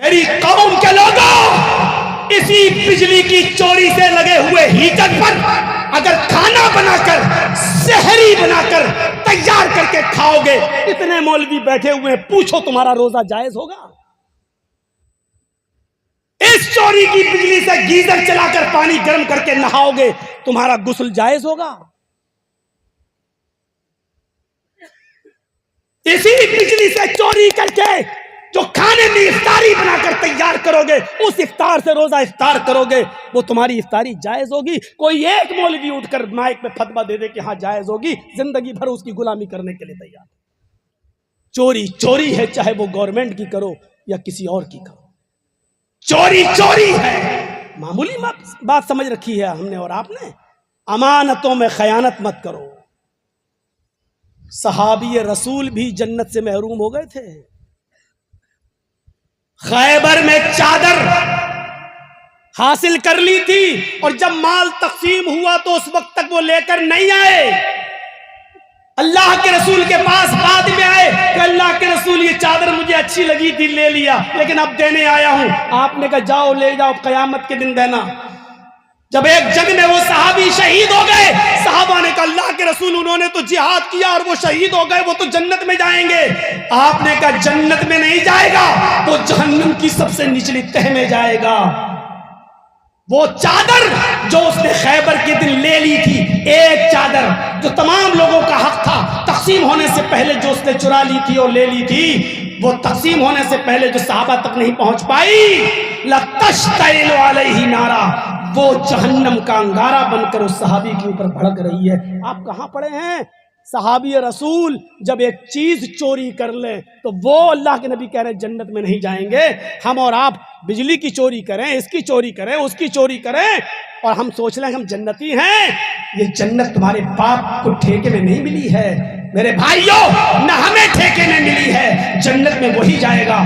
میری قوم کے لوگوں، اسی بجلی کی چوری سے لگے ہوئے ہیٹر پر اگر کھانا بنا کر، سحری بنا کر تیار کر کے کھاؤ گے، اتنے مولوی بیٹھے ہوئے ہیں، پوچھو تمہارا روزہ جائز ہوگا؟ اس چوری کی بجلی سے گیزر چلا کر پانی گرم کر کے نہاؤ گے، تمہارا غسل جائز ہوگا؟ اسی بجلی سے چوری کر کے جو کھانے میں افطاری بنا کر تیار کرو گے، اس افطار سے روزہ افطار کرو گے، وہ تمہاری افطاری جائز ہوگی؟ کوئی ایک مولوی اٹھ کر مائک پہ فتویٰ دے دے کہ ہاں جائز ہوگی، زندگی بھر اس کی غلامی کرنے کے لیے تیار۔ چوری چوری ہے، چاہے وہ گورنمنٹ کی کرو یا کسی اور کی کرو، چوری چوری ہے۔ معمولی بات سمجھ رکھی ہے ہم نے اور آپ نے۔ امانتوں میں خیانت مت کرو۔ صحابی رسول بھی جنت سے محروم ہو گئے تھے۔ خیبر میں چادر حاصل کر لی تھی، اور جب مال تقسیم ہوا تو اس وقت تک وہ لے کر نہیں آئے۔ اللہ کے رسول کے پاس بعد میں آئے کہ اللہ کے رسول یہ چادر مجھے اچھی لگی تھی، لے لیا، لیکن اب دینے آیا ہوں۔ آپ نے کہا جاؤ لے جاؤ، قیامت کے دن دینا۔ جب ایک جنگ میں وہ صحابی شہید ہو گئے، صحابہ نے کہا اللہ کے رسول انہوں نے تو جہاد کیا اور وہ شہید ہو گئے، وہ تو جنت میں جائیں گے۔ آپ نے کہا جنت میں نہیں جائے گا، وہ جہنم کی سب سے نچلی تہ میں جائے گا۔ وہ چادر جو اس نے خیبر کے دن لے لی تھی، ایک چادر جو تمام لوگوں کا حق تھا، تقسیم ہونے سے پہلے جو اس نے چرا لی تھی اور لے لی تھی، وہ تقسیم ہونے سے پہلے جو صحابہ تک نہیں پہنچ پائی، لَتَشْتَعِلُ عَلَيْهِ نَارًا، وہ جہنم کا انگارہ بن کر اس صحابی کے اوپر بھڑک رہی ہے۔ آپ کہاں پڑے ہیں؟ صحابی رسول جب ایک چیز چوری کر لیں تو وہ اللہ کے نبی کہہ رہے ہیں جنت میں نہیں جائیں گے۔ ہم اور آپ بجلی کی چوری کریں، اس کی چوری کریں، اس کی چوری کریں، اور ہم سوچ لیں ہم جنتی ہیں۔ یہ جنت تمہارے باپ کو ٹھیکے میں نہیں ملی ہے میرے بھائیوں، نہ ہمیں ٹھیکے میں ملی ہے۔ جنت میں وہی جائے گا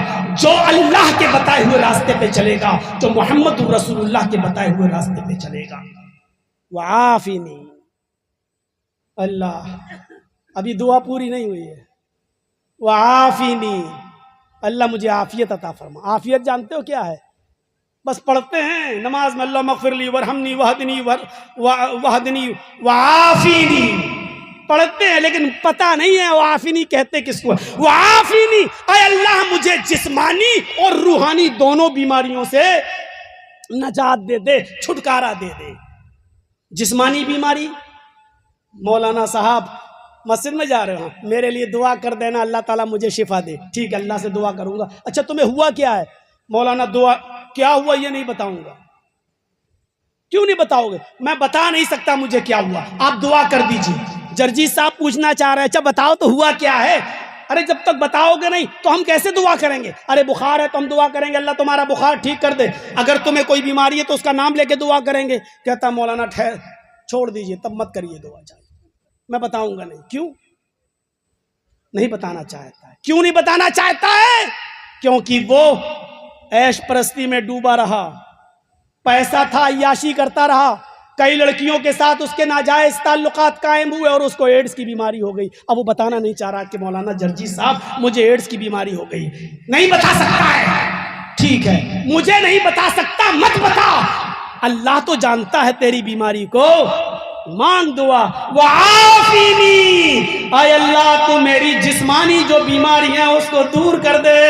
جو اللہ کے بتائے ہوئے راستے پہ چلے گا، جو محمد رسول اللہ کے بتائے ہوئے راستے پہ چلے گا۔ وعافنی، اللہ ابھی دعا پوری نہیں ہوئی ہے۔ وعافنی، اللہ مجھے عافیت عطا فرما۔ عافیت جانتے ہو کیا ہے؟ بس پڑھتے ہیں نماز میں اللہم اغفر لی ورحمنی وہدنی وعافنی، پڑھتے ہیں لیکن پتہ نہیں ہے وعافنی کہتے کس کو۔ وعافنی، اے اللہ مجھے جسمانی اور روحانی دونوں بیماریوں سے نجات دے دے، چھٹکارا دے دے۔ جسمانی بیماری، مولانا صاحب مسجد میں جا رہے ہو، میرے لیے دعا کر دینا اللہ تعالیٰ مجھے شفا دے۔ ٹھیک ہے، اللہ سے دعا کروں گا۔ اچھا تمہیں ہوا کیا ہے؟ مولانا دعا کیا ہوا یہ نہیں بتاؤں گا۔ کیوں نہیں بتاؤ گے؟ میں بتا نہیں سکتا مجھے کیا ہوا، آپ دعا کر دیجئے۔ جرجیت صاحب پوچھنا چاہ رہے ہیں اچھا بتاؤ تو ہوا کیا ہے؟ ارے جب تک بتاؤ گے نہیں تو ہم کیسے دعا کریں گے؟ ارے بخار ہے تو ہم دعا کریں گے اللہ تمہارا بخار ٹھیک کر دے۔ اگر تمہیں کوئی بیماری ہے تو اس کا نام لے کے دعا کریں گے۔ کہتا مولانا ٹھہر، چھوڑ دیجئے، تب مت کریے دعا، چاہیے میں بتاؤں گا نہیں۔ کیوں نہیں بتانا چاہتا ہے؟ کیوں نہیں بتانا چاہتا ہے؟ کیونکہ وہ عیش پرستی میں ڈوبا رہا، پیسہ تھا عیاشی کرتا رہا، کئی لڑکیوں کے ساتھ اس کے ناجائز تعلقات قائم ہوئے اور اس کو ایڈز کی بیماری ہو گئی۔ اب وہ بتانا نہیں چاہ رہا کہ مولانا جرجیت صاحب مجھے ایڈز کی بیماری ہو گئی۔ نہیں بتا سکتا ہے، ٹھیک ہے، مجھے نہیں بتا سکتا، مت بتا، اللہ تو جانتا ہے تیری بیماری کو، مانگ دعا۔ وعافنی، اے اللہ تو میری جسمانی جو بیماری ہیں اس کو دور کر دے۔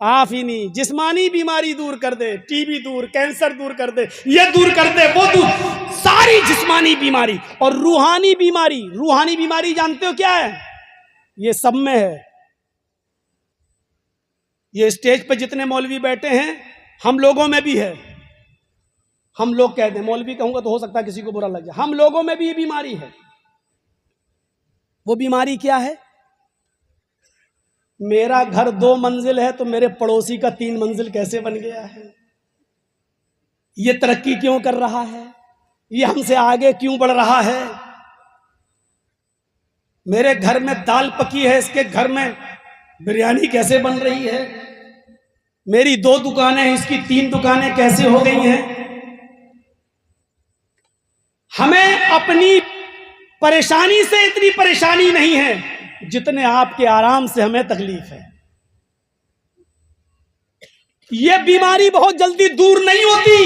عافنی، جسمانی بیماری دور کر دے، ٹی بی دور، کینسر دور کر دے، یہ دور کر دے، وہ دور، ساری جسمانی بیماری۔ اور روحانی بیماری، روحانی بیماری جانتے ہو کیا ہے؟ یہ سب میں ہے۔ یہ اسٹیج پہ جتنے مولوی بیٹھے ہیں ہم لوگوں میں بھی ہے۔ ہم لوگ کہتے ہیں، مولوی کہوں گا تو ہو سکتا ہے کسی کو برا لگ جائے، ہم لوگوں میں بھی یہ بیماری ہے۔ وہ بیماری کیا ہے؟ میرا گھر 2 منزل ہے تو میرے پڑوسی کا 3 منزل کیسے بن گیا ہے؟ یہ ترقی کیوں کر رہا ہے؟ یہ ہم سے آگے کیوں بڑھ رہا ہے؟ میرے گھر میں دال پکی ہے، اس کے گھر میں بریانی کیسے بن رہی ہے؟ میری 2 دکانیں ہیں، اس کی 3 دکانیں کیسے ہو گئی ہیں؟ ہمیں اپنی پریشانی سے اتنی پریشانی نہیں ہے جتنے آپ کے آرام سے ہمیں تکلیف ہے۔ یہ بیماری بہت جلدی دور نہیں ہوتی،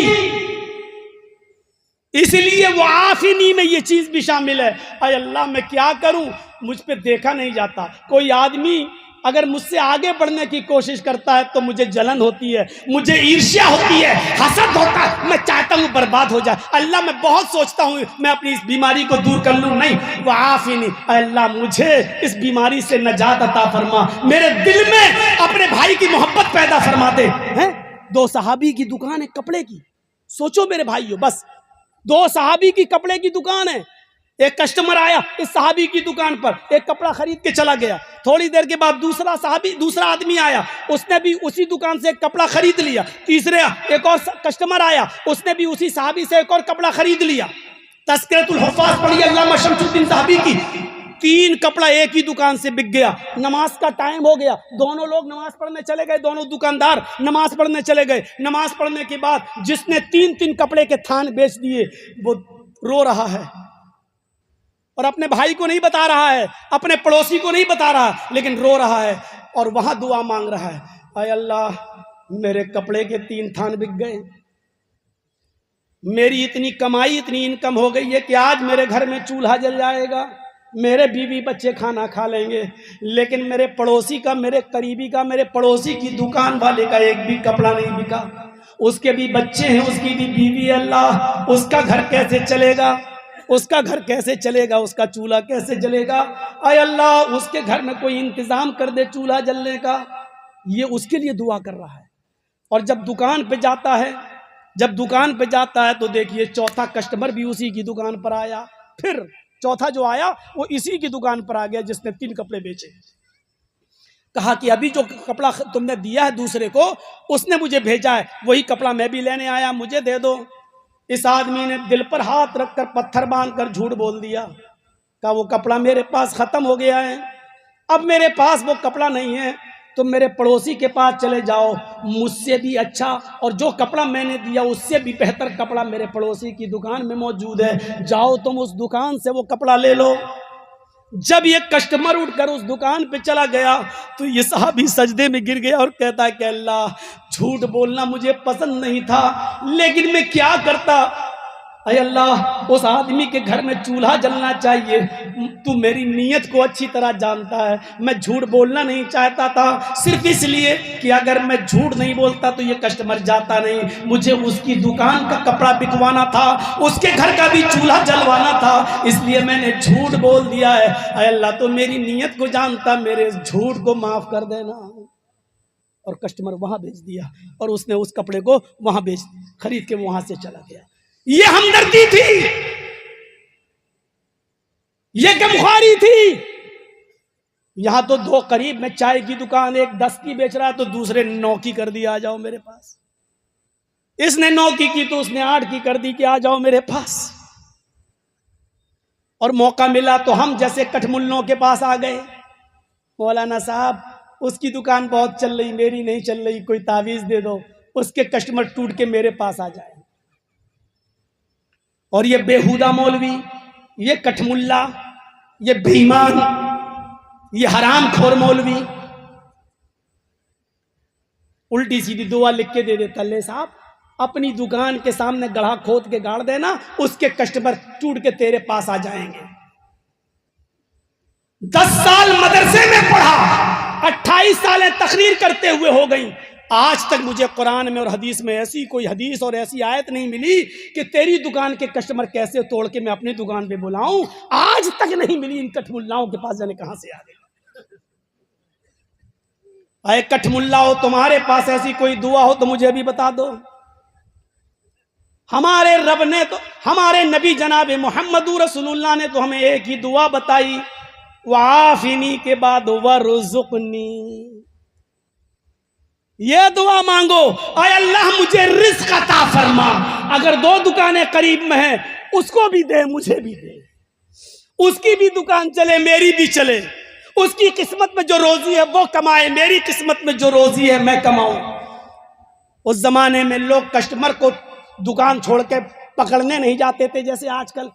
اس لیے وہ عافینی میں یہ چیز بھی شامل ہے۔ اے اللہ میں کیا کروں، مجھ پہ دیکھا نہیں جاتا، کوئی آدمی اگر مجھ سے آگے بڑھنے کی کوشش کرتا ہے تو مجھے جلن ہوتی ہے، مجھے عرشیا ہوتی ہے، حسد ہوتا ہے، میں چاہتا ہوں برباد ہو جائے۔ اللہ میں بہت سوچتا ہوں میں اپنی اس بیماری کو دور کر لوں، نہیں، وہ عافینی، اے اللہ مجھے اس بیماری سے نجات عطا فرما، میرے دل میں اپنے بھائی کی محبت پیدا فرما دے۔ دو صحابی کی دکان ہے کپڑے کی، سوچو میرے بھائیو، بس دو صحابی کی کپڑے کی دکان ہے، ایک کسٹمر آیا اس صحابی کی دکان پر، ایک کپڑا خرید کے چلا گیا، تھوڑی دیر کے بعد دوسرا آدمی آیا، اس نے بھی اسی دکان سے ایک کپڑا خرید لیا، ایک اور کسٹمر آیا، اس نے بھی اسی صحابی سے ایک اور کپڑا خرید لیا۔ تذکرۃ الحفاظ پڑھی علامہ شمس الدین ذہبی کی، 3 کپڑا ایک ہی دکان سے بک گیا۔ نماز کا ٹائم ہو گیا، دونوں لوگ نماز پڑھنے چلے گئے، دونوں دکاندار نماز پڑھنے چلے گئے۔ نماز پڑھنے کے بعد جس نے 3 کپڑے کے تھان بیچ دیے وہ رو رہا ہے، اور اپنے بھائی کو نہیں بتا رہا ہے، اپنے پڑوسی کو نہیں بتا رہا، لیکن رو رہا ہے اور وہاں دعا مانگ رہا ہے، اے اللہ میرے کپڑے کے 3 تھان بک گئے، میری اتنی کمائی، اتنی انکم ہو گئی ہے کہ آج میرے گھر میں چولہا جل جائے گا، میرے بیوی بچے کھانا کھا لیں گے، لیکن میرے پڑوسی کا، میرے قریبی کا، میرے پڑوسی کی دکان والے کا ایک بھی کپڑا نہیں بکا، اس کے بھی بچے ہیں، اس کی بھی بیوی ہے، اللہ اس کا گھر کیسے چلے گا، اس کا گھر کیسے چلے گا، اس کا چولہا کیسے جلے گا، اے اللہ اس کے گھر میں کوئی انتظام کر دے چولہا جلنے کا۔ یہ اس کے لیے دعا کر رہا ہے، اور جب دکان پہ جاتا ہے تو دیکھیے چوتھا کسٹمر بھی اسی کی دکان پر آیا، پھر چوتھا جو آیا وہ اسی کی دکان پر آ گیا جس نے 3 کپڑے بیچے۔ کہا کہ ابھی جو کپڑا تم نے دیا ہے دوسرے کو، اس نے مجھے بھیجا ہے، وہی کپڑا میں بھی لینے آیا، مجھے دے دو۔ اس آدمی نے دل پر ہاتھ رکھ کر پتھر باندھ کر جھوٹ بول دیا، کہا وہ کپڑا میرے پاس ختم ہو گیا ہے، اب میرے پاس وہ کپڑا نہیں ہے، تم میرے پڑوسی کے پاس چلے جاؤ، مجھ سے بھی اچھا اور جو کپڑا میں نے دیا اس سے بھی بہتر کپڑا میرے پڑوسی کی دکان میں موجود ہے، جاؤ تم اس دکان سے وہ کپڑا لے لو۔ جب یہ کسٹمر اٹھ کر اس دکان پہ چلا گیا تو یہ صحابی سجدے میں گر گیا اور کہتا ہے کہ اللہ جھوٹ بولنا مجھے پسند نہیں تھا، لیکن میں کیا کرتا، اے اللہ اس آدمی کے گھر میں چولہا جلنا چاہیے، تو میری نیت کو اچھی طرح جانتا ہے، میں جھوٹ بولنا نہیں چاہتا تھا، صرف اس لیے کہ اگر میں جھوٹ نہیں بولتا تو یہ کسٹمر جاتا نہیں، مجھے اس کی دکان کا کپڑا بکوانا تھا، اس کے گھر کا بھی چولہا جلوانا تھا، اس لیے میں نے جھوٹ بول دیا ہے، اے اللہ تو میری نیت کو جانتا، میرے جھوٹ کو معاف کر دینا۔ اور کسٹمر وہاں بیچ دیا، اور اس نے اس کپڑے کو وہاں خرید کے وہاں سے چلا گیا۔ یہ ہمدردی تھی، یہ غمخواری تھی۔ یہاں تو 2 قریب میں چائے کی دکان، ایک 10 کی بیچ رہا تو دوسرے 9 کی کر دی، آ جاؤ میرے پاس، اس نے 9 کی تو اس نے 8 کی کر دی کہ آ جاؤ میرے پاس، اور موقع ملا تو ہم جیسے کٹھملوں کے پاس آ گئے، مولانا صاحب اس کی دکان بہت چل رہی، میری نہیں چل رہی، کوئی تعویذ دے دو، اس کے کسٹمر ٹوٹ کے میرے پاس آ جائے۔ اور یہ بےہودہ مولوی، یہ کٹھملا، یہ بےایمان، یہ حرام خور مولوی الٹی سیدھی دعا لکھ کے دے دیتا، لے صاحب اپنی دکان کے سامنے گڑھا کھود کے گاڑ دینا، اس کے کسٹمر ٹوٹ کے تیرے پاس آ جائیں گے۔ 10 سال مدرسے میں پڑھا، 28 سالیں تقریر کرتے ہوئے ہو گئی، آج تک مجھے قرآن میں اور حدیث میں ایسی کوئی حدیث اور ایسی آیت نہیں ملی کہ تیری دکان کے کسٹمر کیسے توڑ کے میں اپنی دکان پہ بلاؤں، آج تک نہیں ملی۔ ان کٹھ ملاؤں کے پاس جانے کہاں سے آ گئے؟ اے کٹھ ملا ہو، تمہارے پاس ایسی کوئی دعا ہو تو مجھے بھی بتا دو۔ ہمارے رب نے تو، ہمارے نبی جناب محمد رسول اللہ نے تو ہمیں ایک ہی دعا بتائی، وعافنی کے بعد ورزقنی، یہ دعا مانگو، اے اللہ مجھے رزق عطا فرما، اگر 2 دکانیں قریب میں ہیں اس کو بھی دے مجھے بھی دے، اس کی بھی دکان چلے میری بھی چلے، اس کی قسمت میں جو روزی ہے وہ کمائے، میری قسمت میں جو روزی ہے میں کماؤں۔ اس زمانے میں لوگ کسٹمر کو دکان چھوڑ کے پکڑنے نہیں جاتے تھے جیسے آج کل،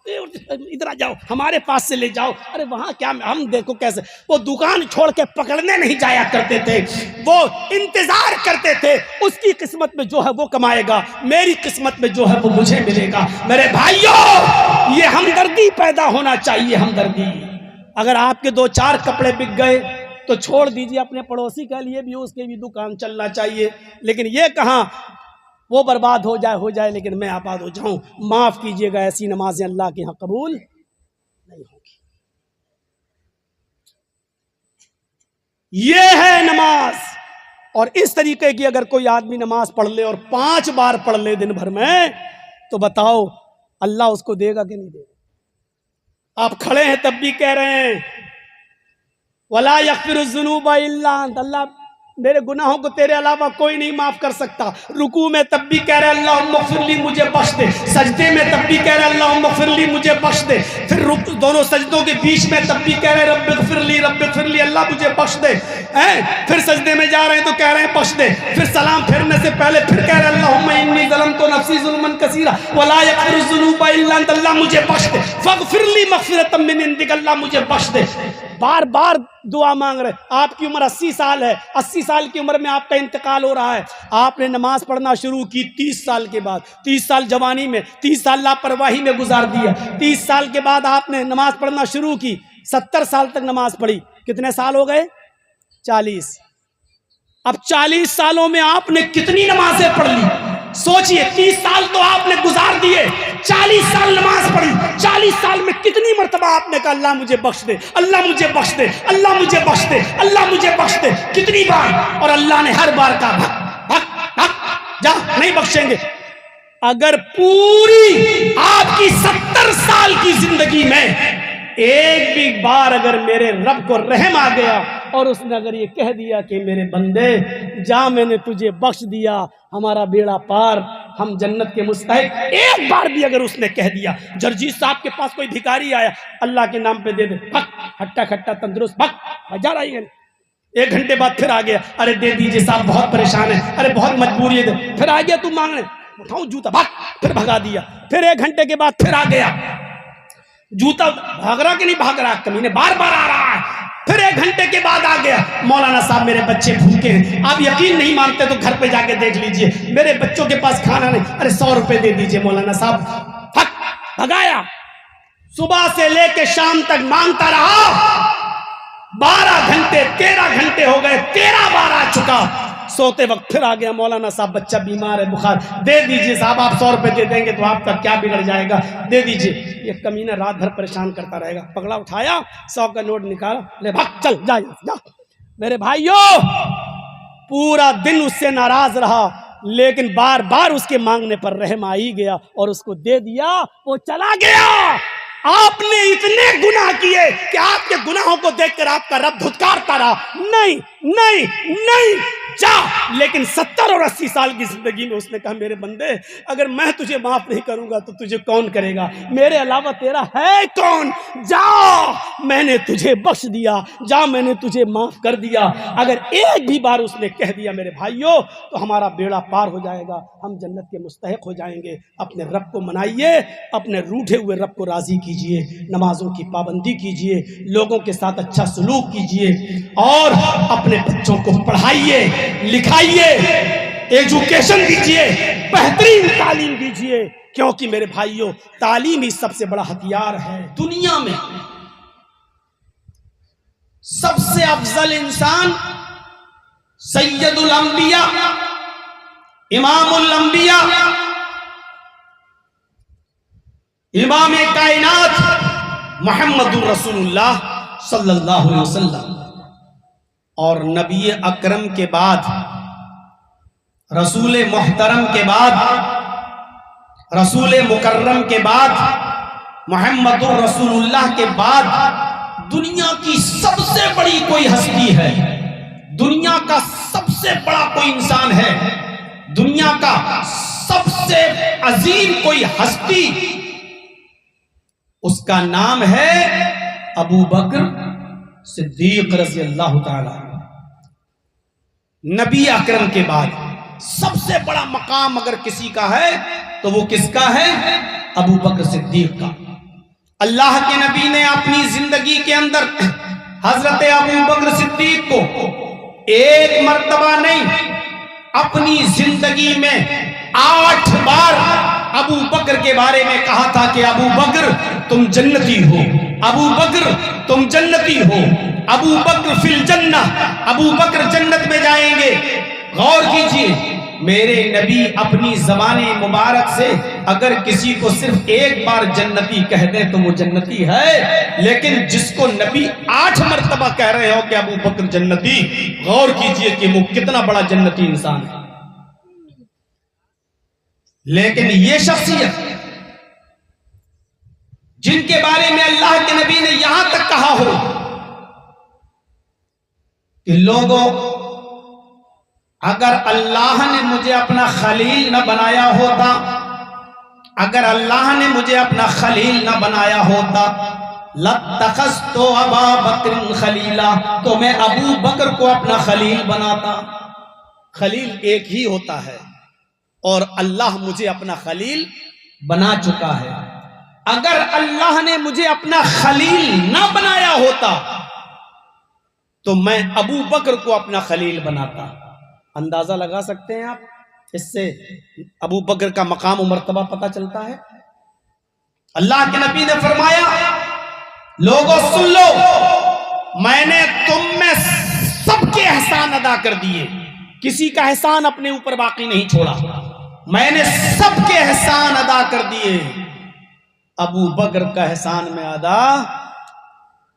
ادھر آ جاؤ ہمارے پاس سے لے جاؤ، ارے وہاں کیا ہم دیکھو کیسے، وہ دکان چھوڑ کے پکڑنے نہیں جایا کرتے تھے، وہ انتظار کرتے تھے ہے اس کی قسمت میں جو ہے وہ کمائے گا، میری قسمت میں جو ہے وہ مجھے ملے گا۔ میرے بھائیوں، یہ ہمدردی پیدا ہونا چاہیے، ہمدردی۔ اگر آپ کے 2-4 کپڑے بک گئے تو چھوڑ دیجئے، اپنے پڑوسی کے لیے بھی اس کے بھی دکان چلنا چاہیے، لیکن یہ کہاں وہ برباد ہو جائے لیکن میں آباد ہو جاؤں۔ معاف کیجئے گا، ایسی نمازیں اللہ کے ہاں قبول نہیں ہوگی۔ یہ ہے نماز۔ اور اس طریقے کی اگر کوئی آدمی نماز پڑھ لے اور 5 بار پڑھ لے دن بھر میں، تو بتاؤ اللہ اس کو دے گا کہ نہیں دے گا؟ آپ کھڑے ہیں تب بھی کہہ رہے ہیں وَلَا يَغْفِرُ الذُّنُوبَ إِلَّا أَنْتَ، اللہ میرے گناہوں کو تیرے علاوہ کوئی نہیں معاف کر سکتا۔ رکوع میں تب بھی کہہ رہے اللہم اغفر لی، مجھے بخش دے۔ سجدے میں تب بھی کہہ رہے اللہم اغفر لی، مجھے بخش دے۔ پھر دونوں سجدوں کے بیچ میں تب بھی کہہ رہے رب اغفر لی، اللہ مجھے بخش دے۔ پھر سجدے میں جا رہے ہیں تو کہہ رہے ہیں بخش دے۔ پھر سلام پھرنے سے پہلے پھر کہہ رہے اللہم انی ظلمت نفسی ظلما کثیرا ولا یغفر الذنوب الا انت، اللہ مجھے بخش دے۔ فاغفر لی مغفرۃ من عندک، اللہ مجھے بخش دے۔ بار بار دعا مانگ رہے۔ آپ کی عمر 80 سال ہے، 80 سال کی عمر میں آپ کا انتقال ہو رہا ہے۔ آپ نے نماز پڑھنا شروع کی 30 سال کے بعد، 30 سال جوانی میں، 30 سال لاپرواہی میں گزار دیا۔ 30 سال کے بعد آپ نے نماز پڑھنا شروع کی، 70 سال تک نماز پڑھی۔ کتنے سال ہو گئے؟ 40۔ اب 40 سالوں میں آپ نے کتنی نمازیں پڑھ لی؟ سوچئے، 30 سال تو آپ نے گزار دیے، 40 سال نماز پڑھی۔ 40 سال میں کتنی مرتبہ آپ نے کہا اللہ مجھے بخش دے، اللہ مجھے بخش دے، اللہ مجھے بخش دے، اللہ مجھے بخش دے؟ کتنی بار؟ اور اللہ نے ہر بار کہا جا نہیں بخشیں گے۔ اگر پوری آپ کی 70 سال کی زندگی میں ایک بھی بار اگر میرے رب کو رحم آ گیا اور اس نے اگر یہ کہہ دیا کہ میرے بندے جا میں نے تجھے بخش دیا، ہمارا بیڑا پار، ہم جنت کے مستحق، ایک بار بھی اگر اس نے کہہ دیا، جرجیت صاحب کے پاس کوئی بھکاری آیا اللہ کے نام پہ دے دے، ہٹا کھٹا تندرست، جا رہا ہے، 1 گھنٹے بعد پھر آ گیا، ارے دے دیجئے صاحب بہت پریشان ہے، ارے بہت مجبوری ہے، پھر آ گیا تو مانگنے، اٹھاؤں جوتا، پھر بھگا دیا۔ پھر 1 گھنٹے کے بعد پھر آ گیا، جوتا بھاگ رہا کہ نہیں بھاگ رہا، کمینے بار بار آ رہا ہے۔ پھر 1 گھنٹے کے بعد آ گیا، مولانا صاحب میرے بچے بھوکے ہیں، آپ یقین نہیں مانتے تو گھر پہ جا کے دیکھ لیجئے، میرے بچوں کے پاس کھانا نہیں، ارے 100 روپے دے دیجئے مولانا صاحب، بھگایا۔ صبح سے لے کے شام تک مانگتا رہا، 12 گھنٹے 13 گھنٹے ہو گئے، 13 بار آ چکا۔ سوتے وقت پھر آ گیا، مولانا صاحب بچہ بیمار ہے، بخار، دے دیجئے صاحب، آپ 100 روپے دے دیں گے تو آپ کا کیا بگڑ جائے گا، دے دیجئے۔ یہ کمینہ رات بھر پریشان کرتا رہے گا، پکڑا، اٹھایا، 100 کا نوٹ نکالا، لے بھاگ، چل جا جا۔ میرے بھائیوں، پورا دن اس سے ناراض رہا، لیکن بار بار اس کے مانگنے پر رحم آ ہی گیا اور اس کو دے دیا، وہ چلا گیا۔ آپ نے اتنے گناہ کیے کہ آپ کے گناہوں کو دیکھ کر آپ کا رب دھتکارتا رہا، نہیں نہیں نہیں جا۔ لیکن 70 اور 80 سال کی زندگی میں اس نے کہا میرے بندے اگر میں تجھے معاف نہیں کروں گا تو تجھے کون کرے گا، میرے علاوہ تیرا ہے کون، جا میں نے تجھے بخش دیا، جا میں نے تجھے معاف کر دیا۔ اگر ایک بھی بار اس نے کہہ دیا میرے بھائیوں تو ہمارا بیڑا پار ہو جائے گا، ہم جنت کے مستحق ہو جائیں گے۔ اپنے رب کو منائیے، اپنے روٹھے ہوئے رب کو راضی کیجئے، نمازوں کی پابندی کیجئے، لوگوں کے ساتھ اچھا سلوک کیجئے، اور اپنے بچوں کو پڑھائیے لکھائیے، ایجوکیشن دیجئے، بہترین تعلیم دیجئے، کیونکہ میرے بھائیوں تعلیم ہی سب سے بڑا ہتھیار ہے۔ دنیا میں سب سے افضل انسان سید الانبیاء، امام الانبیاء، امام کائنات محمد الرسول اللہ صلی اللہ علیہ وسلم، اور نبی اکرم کے بعد، رسول محترم کے بعد، رسول مکرم کے بعد، محمد الرسول اللہ کے بعد دنیا کی سب سے بڑی کوئی ہستی ہے، دنیا کا سب سے بڑا کوئی انسان ہے، دنیا کا سب سے عظیم کوئی ہستی، اس کا نام ہے ابو بکر صدیق رضی اللہ تعالی۔ نبی اکرم کے بعد سب سے بڑا مقام اگر کسی کا ہے تو وہ کس کا ہے؟ ابو بکر صدیق کا۔ اللہ کے نبی نے اپنی زندگی کے اندر حضرت ابو بکر صدیق کو ایک مرتبہ نہیں اپنی زندگی میں 8 بار ابو بکر کے بارے میں کہا تھا کہ ابو بکر تم جنتی ہو، ابو بکر تم جنتی ہو، ابو بکر فی الجنہ، ابو بکر جنت میں جائیں گے۔ غور کیجئے، میرے نبی اپنی زبان مبارک سے اگر کسی کو صرف ایک بار جنتی کہہ دیں تو وہ جنتی ہے، لیکن جس کو نبی 8 مرتبہ کہہ رہے ہو کہ ابو بکر جنتی، غور کیجئے کہ وہ کتنا بڑا جنتی انسان ہے۔ لیکن یہ شخصیت جن کے بارے میں اللہ کے نبی نے یہاں تک کہا ہو کہ لوگوں، اگر اللہ نے مجھے اپنا خلیل نہ بنایا ہوتا، اگر اللہ نے مجھے اپنا خلیل نہ بنایا ہوتا لَاتَّخَذْتُ أَبَا بَكْرٍ خَلِيلًا، تو میں ابو بکر کو اپنا خلیل بناتا۔ خلیل ایک ہی ہوتا ہے اور اللہ مجھے اپنا خلیل بنا چکا ہے۔ اگر اللہ نے مجھے اپنا خلیل نہ بنایا ہوتا تو میں ابو بکر کو اپنا خلیل بناتا۔ اندازہ لگا سکتے ہیں آپ، اس سے ابو بکر کا مقام و مرتبہ پتہ چلتا ہے۔ اللہ کے نبی نے فرمایا، لوگوں سن لو، میں نے تم میں سب کے احسان ادا کر دیے، کسی کا احسان اپنے اوپر باقی نہیں چھوڑا، میں نے سب کے احسان ادا کر دیے، ابو بکر کا احسان میں ادا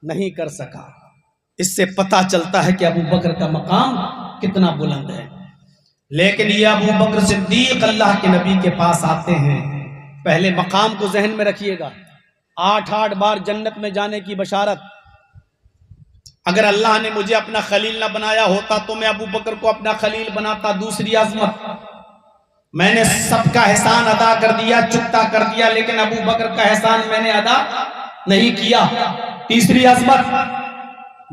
نہیں کر سکا۔ اس سے پتہ چلتا ہے کہ ابو بکر کا مقام کتنا بلند ہے۔ لیکن یہ ابو بکر صدیق اللہ کے نبی کے پاس آتے ہیں، پہلے مقام کو ذہن میں رکھیے گا، 8 بار جنت میں جانے کی بشارت۔ اگر اللہ نے مجھے اپنا خلیل نہ بنایا ہوتا تو میں ابو بکر کو اپنا خلیل بناتا۔ دوسری عظمت، میں نے سب کا احسان ادا کر دیا، چکتا کر دیا، لیکن ابو بکر کا احسان میں نے ادا نہیں کیا۔ تیسری عظمت،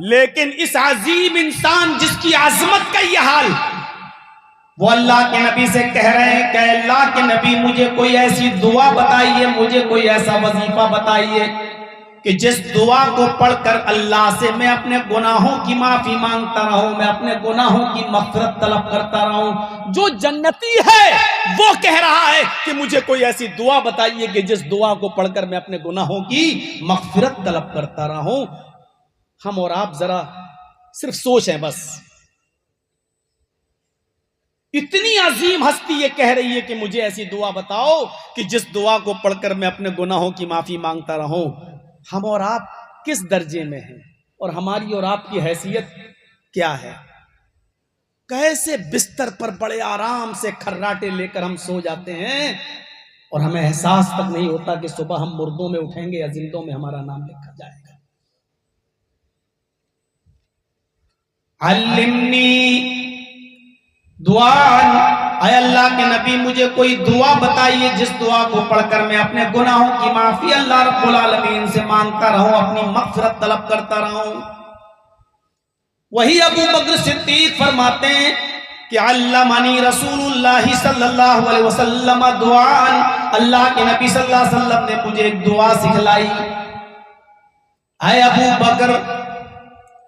لیکن اس عظیم انسان جس کی عظمت کا یہ حال، وہ اللہ کے نبی سے کہہ رہے ہیں کہ اللہ کے نبی مجھے کوئی ایسی دعا بتائیے، مجھے کوئی ایسا وظیفہ بتائیے کہ جس دعا کو پڑھ کر اللہ سے میں اپنے گناہوں کی معافی مانگتا رہوں، میں اپنے گناہوں کی مغفرت طلب کرتا رہوں۔ جو جنتی ہے وہ کہہ رہا ہے کہ مجھے کوئی ایسی دعا بتائیے کہ جس دعا کو پڑھ کر میں اپنے گناہوں کی مغفرت طلب کرتا رہوں۔ ہم اور آپ ذرا صرف سوچیں، بس اتنی عظیم ہستی یہ کہہ رہی ہے کہ مجھے ایسی دعا بتاؤ کہ جس دعا کو پڑھ کر میں اپنے گناہوں کی معافی مانگتا رہوں۔ ہم اور آپ کس درجے میں ہیں اور ہماری اور آپ کی حیثیت کیا ہے؟ کیسے بستر پر بڑے آرام سے کھراٹے لے کر ہم سو جاتے ہیں اور ہمیں احساس تک نہیں ہوتا کہ صبح ہم مردوں میں اٹھیں گے یا زندوں میں ہمارا نام لکھا جائے گا۔ علمنی دعا، اے اللہ کے نبی مجھے کوئی دعا بتائیے جس دعا کو پڑھ کر میں اپنے گناہوں کی معافی اللہ رب العالمین سے مانگتا رہوں، اپنی مغفرت طلب کرتا رہوں۔ وہی ابو بکر صدیق فرماتے ہیں کہ علمنی رسول اللہ صلی اللہ علیہ وسلم دعا، اللہ کے نبی صلی اللہ علیہ وسلم نے مجھے ایک دعا سکھلائی۔ اے ابو بکر،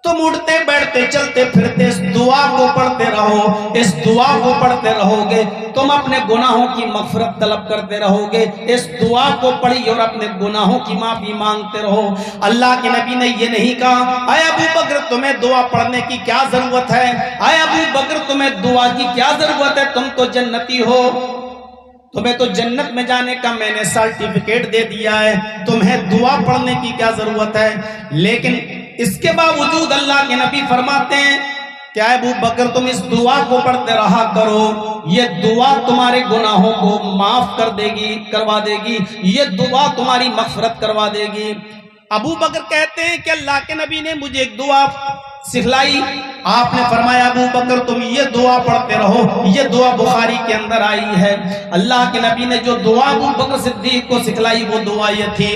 تم اٹھتے بیٹھتے چلتے پھرتے اس دعا کو پڑھتے رہو، اس دعا کو پڑھتے رہو گے، تم اپنے گناہوں کی مغفرت طلب کرتے رہو گے۔ اس دعا کو پڑھی اور اپنے گناہوں کی معافی مانگتے رہو۔ اللہ کے نبی نے یہ نہیں کہا اے ابو بکر تمہیں دعا پڑھنے کی کیا ضرورت ہے، اے ابو بکر تمہیں دعا کی کیا ضرورت ہے، تم تو جنتی ہو، تمہیں تو جنت میں جانے کا میں نے سرٹیفکیٹ دے دیا ہے، تمہیں دعا پڑھنے کی کیا ضرورت ہے۔ لیکن اس کے باوجود اللہ کے نبی فرماتے ہیں کہ اے ابو بکر تم اس دعا کو پڑھتے رہا کرو، یہ دعا تمہارے گناہوں کو معاف کر دے گی، کروا دے گی، یہ دعا تمہاری مغفرت کروا دے گی۔ ابو بکر کہتے ہیں کہ اللہ کے نبی نے مجھے ایک دعا سکھلائی، آپ نے فرمایا ابو بکر تم یہ دعا پڑھتے رہو، یہ دعا بخاری کے اندر آئی ہے۔ اللہ کے نبی نے جو دعا ابو بکر صدیق کو سکھلائی وہ دعا یہ تھی،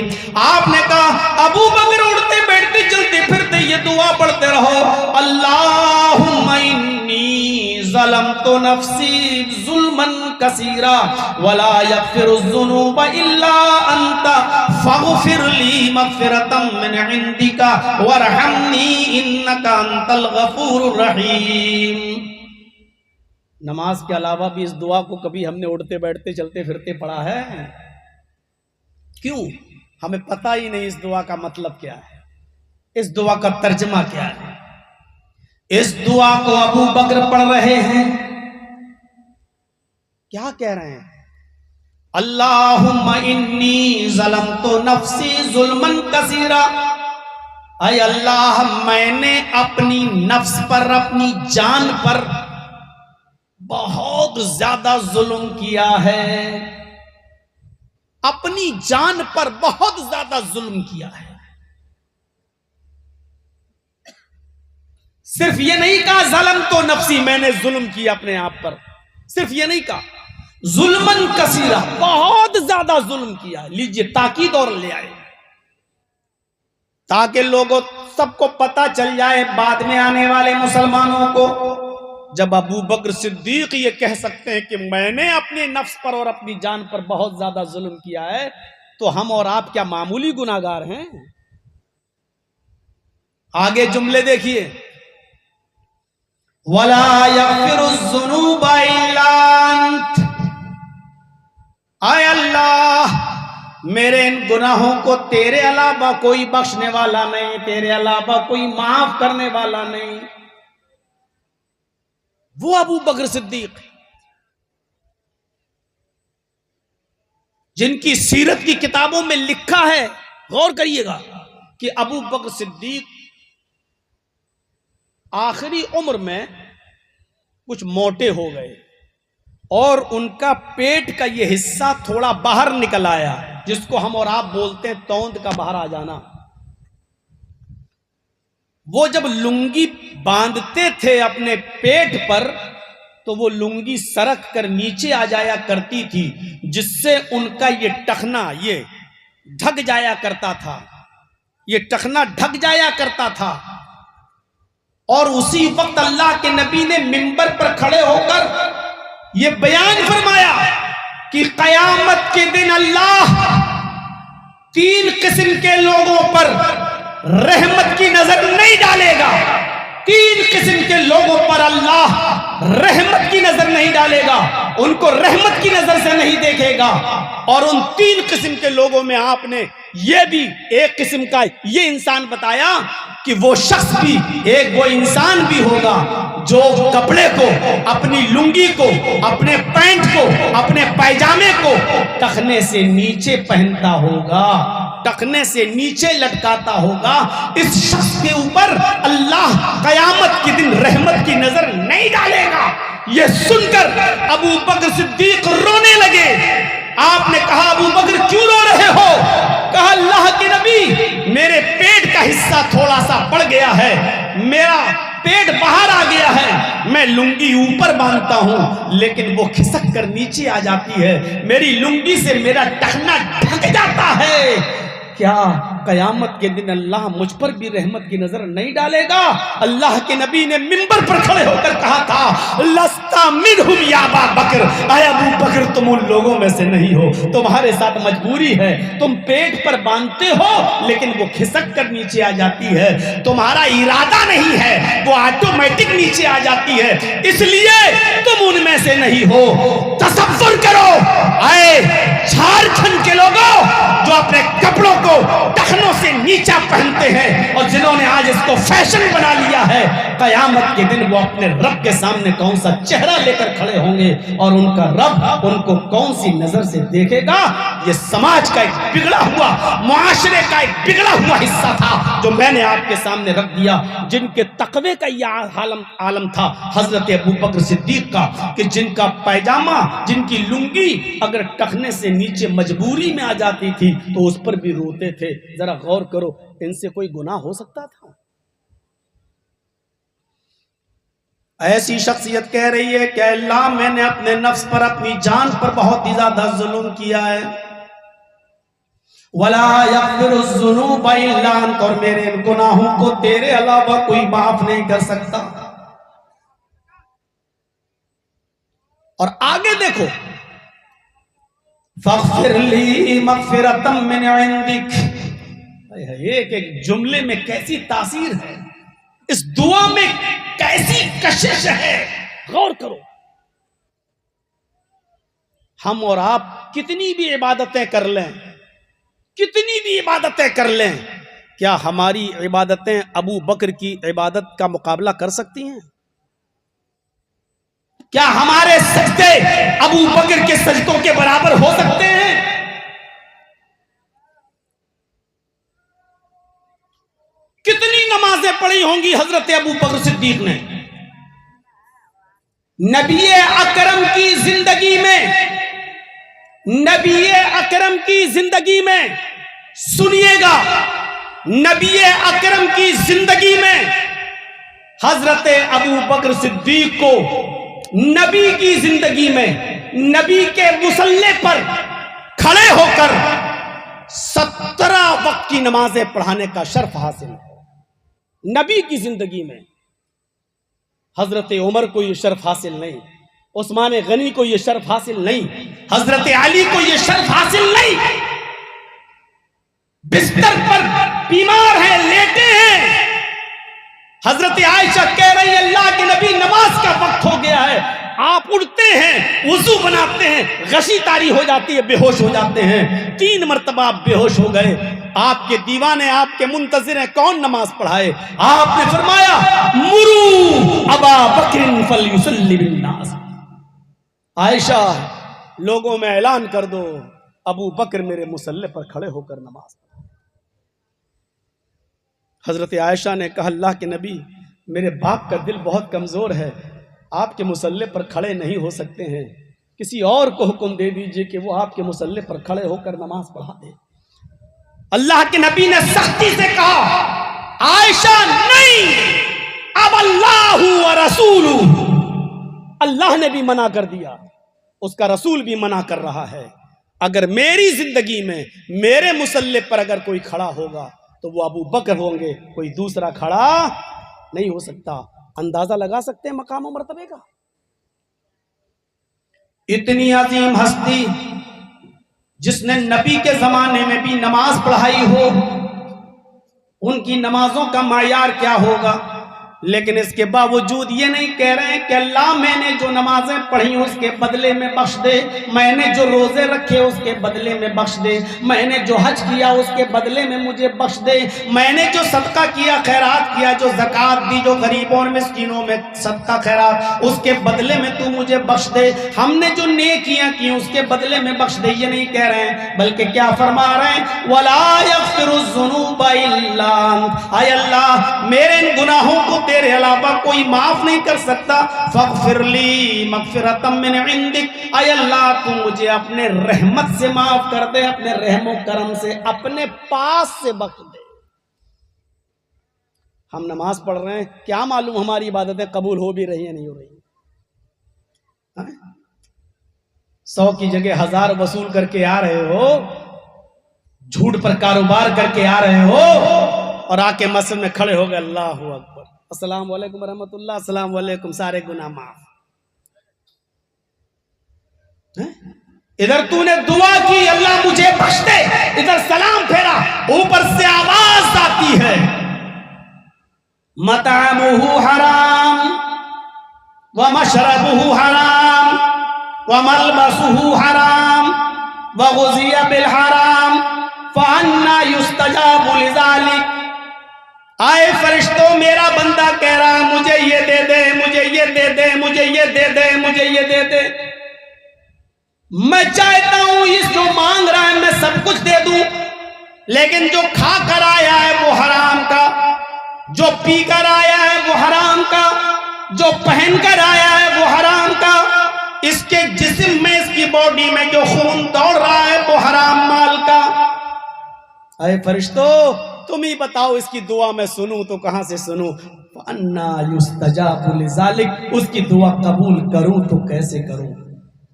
آپ نے کہا ابو بکر اٹھتے بیٹھتے چلتے پھرتے یہ دعا پڑھتے رہو، اللہم انی ظلمت نفسی ظلما کثیرا ولا یغفر الذنوب الا انت فاغفر لی مغفرۃ من عندک وارحمنی انک انت الغفور الرحیم۔ نماز کے علاوہ بھی اس دعا کو کبھی ہم نے اٹھتے بیٹھتے چلتے پھرتے پڑھا ہے؟ کیوں؟ ہمیں پتہ ہی نہیں اس دعا کا مطلب کیا ہے، اس دعا کا ترجمہ کیا ہے۔ اس دعا کو ابو بکر پڑھ رہے ہیں، کیا کہہ رہے ہیں؟ اللہم انی ظلمت نفسی ظلما کثیرا، اے اللہ میں نے اپنی نفس پر، اپنی جان پر بہت زیادہ ظلم کیا ہے، اپنی جان پر بہت زیادہ ظلم کیا ہے۔ صرف یہ نہیں کہا ظلمت نفسی، میں نے ظلم کیا اپنے آپ پر، صرف یہ نہیں کہا، ظلمن کثیرا، بہت زیادہ ظلم کیا۔ لیجئے تاکید اور لے آئے تاکہ لوگوں سب کو پتا چل جائے، بعد میں آنے والے مسلمانوں کو، جب ابو بکر صدیق یہ کہہ سکتے ہیں کہ میں نے اپنے نفس پر اور اپنی جان پر بہت زیادہ ظلم کیا ہے، تو ہم اور آپ کیا معمولی گناہگار ہیں؟ آگے جملے دیکھیے، وَلَا يَغْفِرُ الذُّنُوبَ إِلَّا أَنْتَ، اے اللہ میرے ان گناہوں کو تیرے علاوہ کوئی بخشنے والا نہیں، تیرے علاوہ کوئی معاف کرنے والا نہیں۔ وہ ابو بکر صدیق جن کی سیرت کی کتابوں میں لکھا ہے، غور کریے گا کہ ابو بکر صدیق آخری عمر میں کچھ موٹے ہو گئے اور ان کا پیٹ کا یہ حصہ تھوڑا باہر نکل آیا، جس کو ہم اور آپ بولتے ہیں توند کا باہر آ جانا۔ وہ جب لنگی باندھتے تھے اپنے پیٹ پر تو وہ لنگی سرک کر نیچے آ جایا کرتی تھی، جس سے ان کا یہ ٹخنا یہ ڈھک جایا کرتا تھا، یہ ٹخنا ڈھک جایا کرتا تھا۔ اور اسی وقت اللہ کے نبی نے منبر پر کھڑے ہو کر یہ بیان فرمایا کہ قیامت کے دن اللہ 3 قسم کے لوگوں پر رحمت کی نظر نہیں ڈالے گا، 3 قسم کے لوگوں پر اللہ رحمت کی نظر نہیں ڈالے گا، ان کو رحمت کی نظر سے نہیں دیکھے گا۔ اور ان 3 قسم کے لوگوں میں آپ نے یہ بھی ایک قسم کا یہ انسان بتایا کہ وہ شخص بھی ایک وہ انسان بھی ہوگا جو کپڑے کو، اپنی لنگی کو، اپنے پینٹ کو، اپنے پائجامے کو ٹخنے سے نیچے پہنتا ہوگا، ٹخنے سے نیچے لٹکاتا ہوگا۔ اس شخص کے اوپر اللہ قیامت کے دن رحمت کی نظر نہیں ڈالے گا۔ یہ سن کر ابو بکر صدیق رونے لگے۔ آپ نے کہا ابو بکر کیوں رو رہے ہو؟ کہا اللہ کے نبی میرے پیٹ کا حصہ تھوڑا سا بڑھ گیا ہے، میرا پیٹ باہر آ گیا ہے، میں لنگی اوپر باندھتا ہوں لیکن وہ کھسک کر نیچے آ جاتی ہے، میری لنگی سے میرا ٹخنا ڈھک جاتا ہے۔ کیا قیامت کے دن اللہ مجھ پر بھی رحمت کی نظر نہیں ڈالے گا؟ اللہ کے نبی نے منبر پر کھڑے ہو کر کہا تھا لستا منہم یا ابا بکر، اے ابو بکر تم ان لوگوں میں سے نہیں ہو، تمہارے ساتھ مجبوری ہے، تم پیٹ پر باندھتے ہو لیکن وہ کھسک کر نیچے آ جاتی ہے، تمہارا ارادہ نہیں ہے، وہ آٹومیٹک نیچے آ جاتی ہے، اس لیے تم ان میں سے نہیں ہو۔ تصور کرو اے جھارکھنڈ کے لوگوں جو اپنے کپڑوں کو ٹخنوں سے نیچا پہنتے ہیں اور جنہوں نے آج اس کو فیشن بنا لیا ہے، قیامت کے دن وہ اپنے رب کے سامنے کون سا چہرہ لے کر کھڑے ہوں گے اور ان کا رب ان کو کون سی نظر سے دیکھے گا؟ یہ سماج کا ایک بگڑا ہوا، معاشرے کا ایک بگڑا ہوا حصہ تھا جو میں نے آپ کے سامنے رکھ دیا، جن کے تقوی کا یہ عالم تھا حضرت ابو بکر صدیق کا، کہ جن کا پائجامہ، جن کی لنگی اگر ٹخنے سے نیچے مجبوری میں آ جاتی تھی تو اس پر بھی روتے تھے۔ ذرا غور کرو، ان سے کوئی گناہ ہو سکتا تھا؟ ایسی شخصیت کہہ رہی ہے کہ اللہ میں نے اپنے نفس پر، اپنی جان پر بہت ہی زیادہ ظلم کیا ہے۔ وَلَا يَغْفِرُ الذُّنُوبَ إِلَّا أَنْتَ، اور میرے ان گناہوں کو تیرے علاوہ کوئی معاف نہیں کر سکتا۔ اور آگے دیکھو، فَاغْفِرْ لِي مَغْفِرَةً مِّنْ عِنْدِكَ، ایک ایک جملے میں کیسی تاثیر ہے، اس دعا میں کیسی کشش ہے، غور کرو۔ ہم اور آپ کتنی بھی عبادتیں کر لیں، کتنی بھی عبادتیں کر لیں، کیا ہماری عبادتیں ابو بکر کی عبادت کا مقابلہ کر سکتی ہیں؟ کیا ہمارے سجدے ابو بکر کے سجدوں کے برابر ہو سکتے ہیں؟ کتنی نمازیں پڑھی ہوں گی حضرت ابو بکر صدیق نے؟ نبی اکرم کی زندگی میں، نبی اکرم کی زندگی میں، سنیے گا، نبی اکرم کی زندگی میں حضرت ابو بکر صدیق کو نبی کی زندگی میں نبی کے مصلی پر کھڑے ہو کر 17 وقت کی نمازیں پڑھانے کا شرف حاصل ہے۔ نبی کی زندگی میں حضرت عمر کو یہ شرف حاصل نہیں، عثمان غنی کو یہ شرف حاصل نہیں، حضرت علی کو یہ شرف حاصل نہیں۔ بستر پر بیمار ہیں، لیٹے ہیں، حضرت عائشہ کہہ رہی اللہ کے نبی نماز کا وقت ہو گیا ہے، آپ اٹھتے ہیں، وضو بناتے ہیں، غشی طاری ہو جاتی ہے، بے ہوش ہو جاتے ہیں، 3 مرتبہ آپ بے ہوش ہو گئے، آپ کے دیوانے آپ کے منتظر ہیں، کون نماز پڑھائے؟ آپ نے فرمایا مرو ابا بکر فلیصلی بالناس، عائشہ لوگوں میں اعلان کر دو ابو بکر میرے مصلی پر کھڑے ہو کر نماز پڑھائے۔ حضرت عائشہ نے کہا اللہ کے نبی میرے باپ کا دل بہت کمزور ہے، آپ کے مصلی پر کھڑے نہیں ہو سکتے ہیں، کسی اور کو حکم دے دیجئے کہ وہ آپ کے مصلی پر کھڑے ہو کر نماز پڑھا دے۔ اللہ کے نبی نے سختی سے کہا عائشہ نہیں، اب اللہ و رسول، اللہ نے بھی منع کر دیا، اس کا رسول بھی منع کر رہا ہے، اگر میری زندگی میں میرے مصلی پر اگر کوئی کھڑا ہوگا تو وہ ابو بکر ہوں گے، کوئی دوسرا کھڑا نہیں ہو سکتا۔ اندازہ لگا سکتے ہیں مقام و مرتبے کا؟ اتنی عظیم ہستی جس نے نبی کے زمانے میں بھی نماز پڑھائی ہو، ان کی نمازوں کا معیار کیا ہوگا؟ لیکن اس کے باوجود یہ نہیں کہہ رہے ہیں کہ اللہ میں نے جو نمازیں پڑھی اس کے بدلے میں بخش دے، میں نے جو روزے رکھے اس کے بدلے میں بخش دے، میں نے جو حج کیا اس کے بدلے میں مجھے بخش دے، میں نے جو صدقہ کیا، خیرات کیا، جو زکوٰۃ دی، جو غریبوں اور مسکینوں میں صدقہ خیرات، اس کے بدلے میں تو مجھے بخش دے، ہم نے جو نیکیاں کی اس کے بدلے میں بخش دے، یہ نہیں کہہ رہے ہیں، بلکہ کیا فرما رہے ہیں وَلَا يَغْفِرُ الذُّنُوبَ إِلَّا أَنْتَ، اے اللہ میرے ان گناہوں کو تیرے علاوہ کوئی معاف نہیں کر سکتا، فاغفر لی مغفرۃ من عندک، اے اللہ تو مجھے اپنے رحمت سے معاف کر دے، اپنے رحم و کرم سے، اپنے پاس سے بخش دے۔ ہم نماز پڑھ رہے ہیں، کیا معلوم ہماری عبادتیں قبول ہو بھی رہی ہیں نہیں ہو رہی؟ 100 کی جگہ 1000 وصول کر کے آ رہے ہو، جھوٹ پر کاروبار کر کے آ رہے ہو، اور آ کے مسجد میں کھڑے ہو گئے اللہ اکبر، السلام علیکم ورحمۃ اللہ، السلام علیکم، سارے گناہ معاف۔ ادھر تو نے دعا کی اللہ مجھے بخش دے، ادھر سلام پھیرا، اوپر سے آواز آتی ہے مطعمہ حرام ومشربہ حرام وملبسہ حرام وغذی بالحرام فأنا یستجاب لذلک۔ آئے فرشتوں میرا بندہ کہہ رہا ہے مجھے یہ دے دے، مجھے یہ دے دے، مجھے یہ دے دے، مجھے یہ دے دے، میں چاہتا ہوں اس جو مانگ رہا ہے میں سب کچھ دے دوں، لیکن جو کھا کر آیا ہے وہ حرام کا، جو پی کر آیا ہے وہ حرام کا، جو پہن کر آیا ہے وہ حرام کا، اس کے جسم میں اس کی باڈی میں جو خون دوڑ رہا ہے وہ حرام مال کا۔ اے فرشتوں تم ہی بتاؤ اس کی دعا میں سنوں تو کہاں سے سنوں؟ فَأَنَّا يُسْتَجَابُ لِذَلِكَ، اس کی دعا قبول کروں تو کیسے کروں؟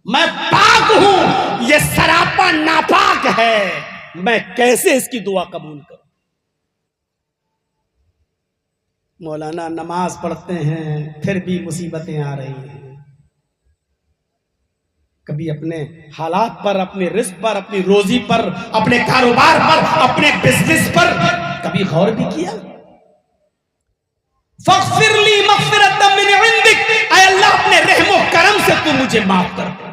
میں پاک ہوں، یہ سراپا ناپاک ہے، میں کیسے اس کی دعا قبول کروں؟ مولانا نماز پڑھتے ہیں پھر بھی مصیبتیں آ رہی ہیں، کبھی اپنے حالات پر، اپنے رزق پر، اپنی روزی پر، اپنے کاروبار پر، اپنے بزنس پر کبھی غور بھی کیا؟ فاغفر لی مغفرۃ من عندک، اے اللہ اپنے رحم و کرم سے تو مجھے معاف کر دے۔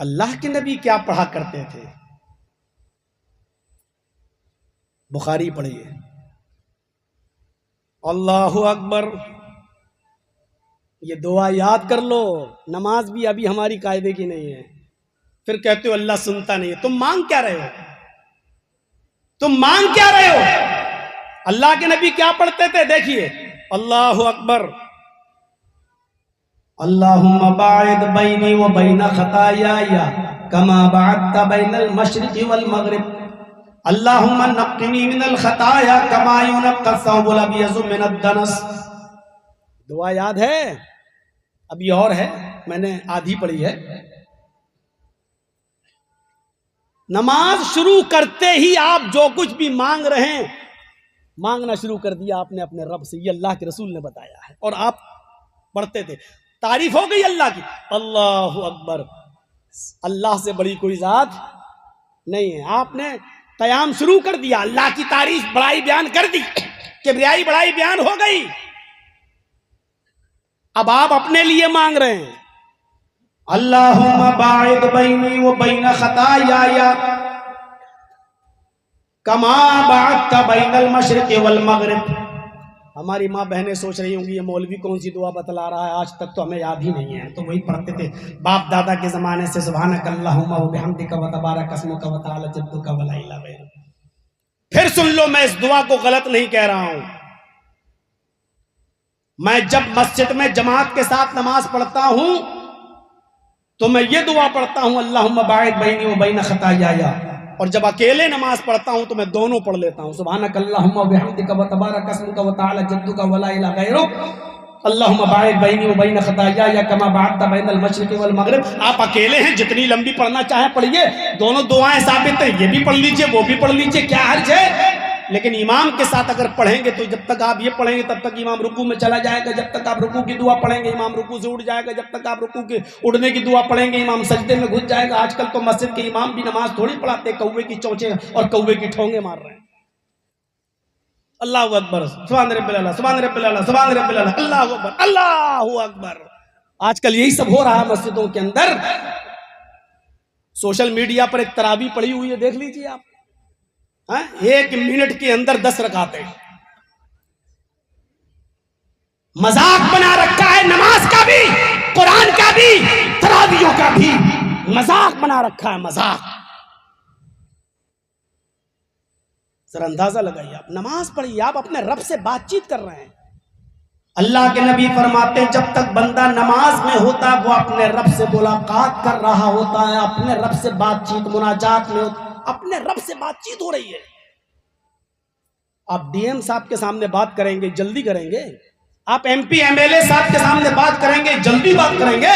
اللہ کے نبی کیا پڑھا کرتے تھے؟ بخاری پڑھیے، اللہ اکبر، یہ دعا یاد کر لو. نماز بھی ابھی ہماری قاعدے کی نہیں ہے. پھر کہتے ہو اللہ سنتا نہیں ہے. تم مانگ کیا رہے ہو؟ تم مانگ کیا رہے ہو؟ اللہ کے نبی کیا پڑھتے تھے؟ دیکھیے، اللہ اکبر، اللہم باعد بینی و بین خطایای کما بعدت بین المشرق والمغرب، اللہم نقنی من الخطایا کما ینقی الثوب الابیض من الدنس. دعا یاد ہے؟ ابھی اور ہے، میں نے آدھی پڑھی ہے. نماز شروع کرتے ہی آپ جو کچھ بھی مانگ رہے ہیں، مانگنا شروع کر دیا آپ نے اپنے رب سے. یہ اللہ کے رسول نے بتایا ہے اور آپ پڑھتے تھے. تعریف ہو گئی اللہ کی، اللہ اکبر، اللہ سے بڑی کوئی ذات نہیں ہے. آپ نے قیام شروع کر دیا، اللہ کی تعریف بڑائی بیان کر دی، کبریائی بڑائی بیان ہو گئی. اب آپ اپنے لیے مانگ رہے ہیں، اللہم باعد بینی و بین خطایای کما بعدت بین المشرق والمغرب. ہماری ماں بہنیں سوچ رہی ہوں گی یہ مولوی کون سی دعا بتلا رہا ہے، آج تک تو ہمیں یاد ہی نہیں ہے. تو وہی پڑھتے تھے باپ دادا کے زمانے سے، سبحانک اللہم و بحمدک و تبارک اسمک و تعالی جدک و لا الہ غیرک. پھر سن لو، میں اس دعا کو غلط نہیں کہہ رہا ہوں. میں جب مسجد میں جماعت کے ساتھ نماز پڑھتا ہوں تو میں یہ دعا پڑھتا ہوں، اللہم باعد بینی و بین خطایای. اور جب اکیلے نماز پڑھتا ہوں تو میں دونوں پڑھ لیتا ہوں، سبحانک اللہم و بحمدک و تبارک اسمک و تعالی جدک و لا الہ غیرک، اللہم باعد بینی و بین خطایای کما بعدت بین المشرق والمغرب. آپ اکیلے ہیں، جتنی لمبی پڑھنا چاہیں پڑھیے، دونوں دعائیں ثابت ہیں، یہ بھی پڑھ لیجئے وہ بھی پڑھ لیجئے، کیا حرج ہے؟ لیکن امام کے ساتھ اگر پڑھیں گے تو جب تک آپ یہ پڑھیں گے تب تک امام رکوع میں چلا جائے گا، جب تک آپ رکوع کی دعا پڑھیں گے امام رکوع سے اٹھ جائے گا، جب تک آپ رکوع کے اٹھنے کی دعا پڑھیں گے امام سجدے میں گھس جائے گا. آج کل تو مسجد کے امام بھی نماز تھوڑی پڑھاتے، کوے کی چونچیں اور کوے کی ٹھونگے مار رہے ہیں. اللہ اکبر، سبحان رب العلا، سبحان رب العلا، سبحان رب العلا، اللہ اکبر، اللہ اکبر. آج کل یہی سب ہو رہا ہے مسجدوں کے اندر. سوشل میڈیا پر ایک تراویح پڑھی ہوئی ہے، دیکھ لیجیے آپ. 1 منٹ کے اندر 10 رکعتیں. مذاق بنا رکھا ہے نماز کا بھی، قرآن کا بھی، تراویحوں کا بھی مذاق بنا رکھا ہے، مذاق. ذرا اندازہ لگائیے، آپ نماز پڑھیے، آپ اپنے رب سے بات چیت کر رہے ہیں. اللہ کے نبی فرماتے ہیں جب تک بندہ نماز میں ہوتا ہے وہ اپنے رب سے ملاقات کر رہا ہوتا ہے، اپنے رب سے بات چیت، مناجات میں اپنے رب سے بات چیت ہو رہی ہے. آپ ڈی ایم صاحب کے سامنے بات کریں گے، جلدی کریں گے. آپ M P M L A صاحب کے سامنے بات کریں گے، جلدی بات کریں گے.